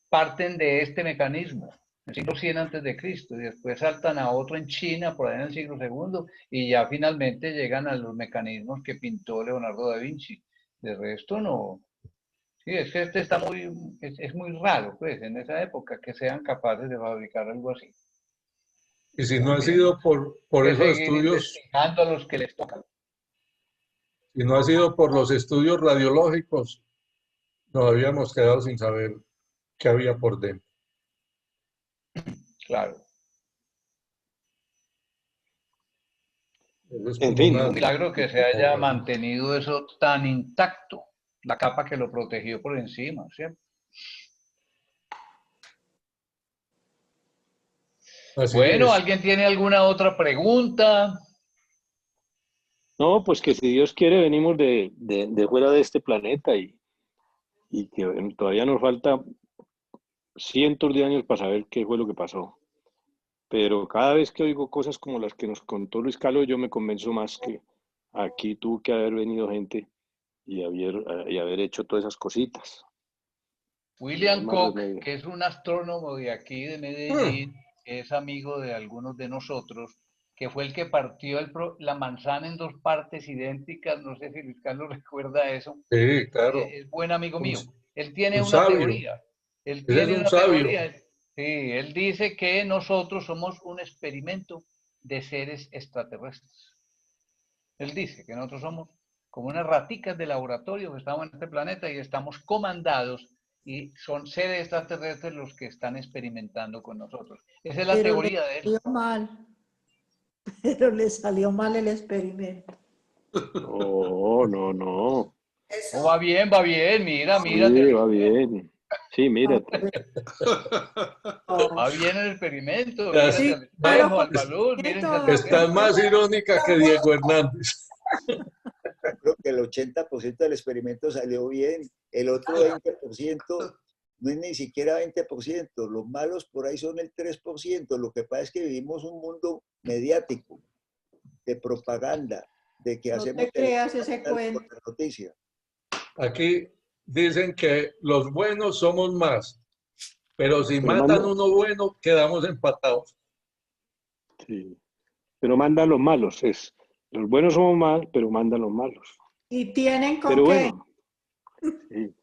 parten de este mecanismo, en el siglo 100 antes de Cristo, y después saltan a otro en China, por ahí en el siglo II, y ya finalmente llegan a los mecanismos que pintó Leonardo da Vinci. De resto no. Sí, es que este está es muy raro, pues, en esa época que sean capaces de fabricar algo así. Y si no ha sido por esos estudios, investigando a los que les tocan. Si no ha sido por los estudios radiológicos, nos habíamos quedado sin saber qué había por dentro. Claro. En fin. Un milagro que se haya mantenido eso tan intacto, la capa que lo protegió por encima, ¿cierto? Bueno, ¿alguien tiene alguna otra pregunta? No, pues que si Dios quiere venimos de fuera de este planeta y que todavía nos falta cientos de años para saber qué fue lo que pasó. Pero cada vez que oigo cosas como las que nos contó Luis Carlos, yo me convenzo más que aquí tuvo que haber venido gente y haber hecho todas esas cositas. William Koch, que es un astrónomo de aquí de Medellín, es amigo de algunos de nosotros, que fue el que partió la manzana en dos partes idénticas, no sé si Luis Carlos recuerda eso. Sí, claro. Es buen amigo mío. Él tiene una sabio. teoría. Él Él tiene es un una sabio. teoría. Sí, él dice que nosotros somos un experimento de seres extraterrestres. Él dice que nosotros somos como unas raticas de laboratorio que estamos en este planeta y estamos comandados y son seres extraterrestres los que están experimentando con nosotros. Esa es la teoría de él. Pero le salió mal el experimento. No. Oh, va bien, mira. Sí, va bien. Sí, mírate. Va bien el experimento. Sí, mírate estás más irónica que Diego Hernández. Creo que el 80% del experimento salió bien. El otro 20% no es ni siquiera 20%. Los malos por ahí son el 3%. Lo que pasa es que vivimos un mundo mediático, de propaganda, de que hacemos... No te creas ese cuento. Noticia. Aquí dicen que los buenos somos más, pero si matan uno bueno, quedamos empatados. Sí, pero mandan los malos. Los buenos somos más, pero mandan los malos. Y tienen con pero qué. Bueno, sí.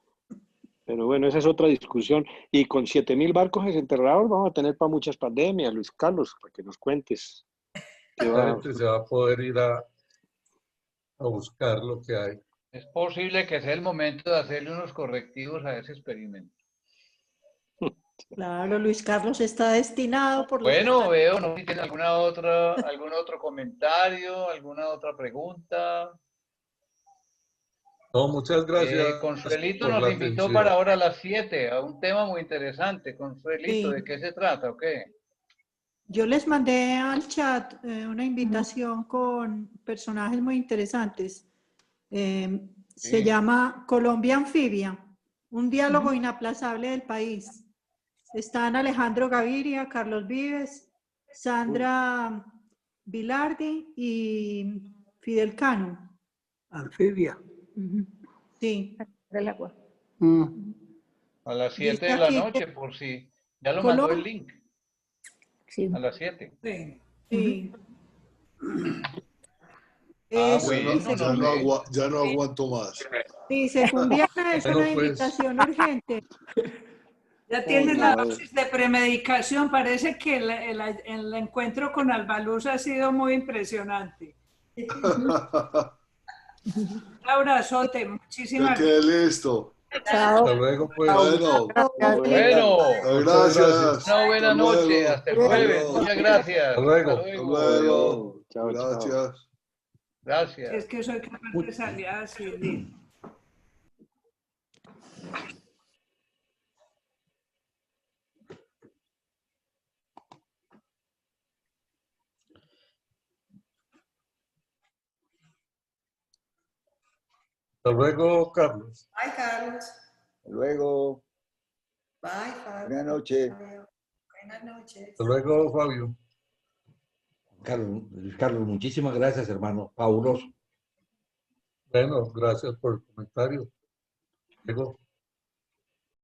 Pero bueno, esa es otra discusión. Y con 7.000 barcos desenterrados vamos a tener para muchas pandemias, Luis Carlos, para que nos cuentes. La gente se va a poder ir a buscar lo que hay. Es posible que sea el momento de hacerle unos correctivos a ese experimento. Claro, Luis Carlos está destinado por los Bueno, veo, no sé si tiene algún otro comentario, alguna otra pregunta. No, muchas gracias. Consuelito por nos la invitó atención. para ahora a las 7 a un tema muy interesante. Consuelito, Sí. ¿de qué se trata o qué? Yo les mandé al chat una invitación con personajes muy interesantes. Se llama Colombia Anfibia, un diálogo inaplazable del país. Están Alejandro Gaviria, Carlos Vives, Sandra Vilardi y Fidel Cano. Anfibia. Sí. Del agua. A las 7 Dice de la aquí, noche, por si. Ya lo mandó el link. Sí. A las 7. Sí. Sí. Bueno, Ya no aguanto más. Dice, Fundiana, es Bueno, una pues. invitación urgente. Ya tienes la no. dosis de premedicación. Parece que el encuentro con Albaluz ha sido muy impresionante. Un abrazote, muchísimas Ya quedé listo. Chao. Hasta luego, pues. Bueno, Bueno, gracias. una buena Hasta noche. luego. Hasta el jueves. Muchas gracias. Hasta luego. Hasta Hasta luego. luego. Chao, chao. Gracias. Gracias. Es que soy capaz de salir así. Hasta luego, Carlos. Bye, Carlos. Luego, Bye, Fabio. buenas noches. Buenas noches. Hasta luego, Fabio. Luis Carlos, muchísimas gracias, hermano. Fabuloso. Bueno, gracias por el comentario. Luego.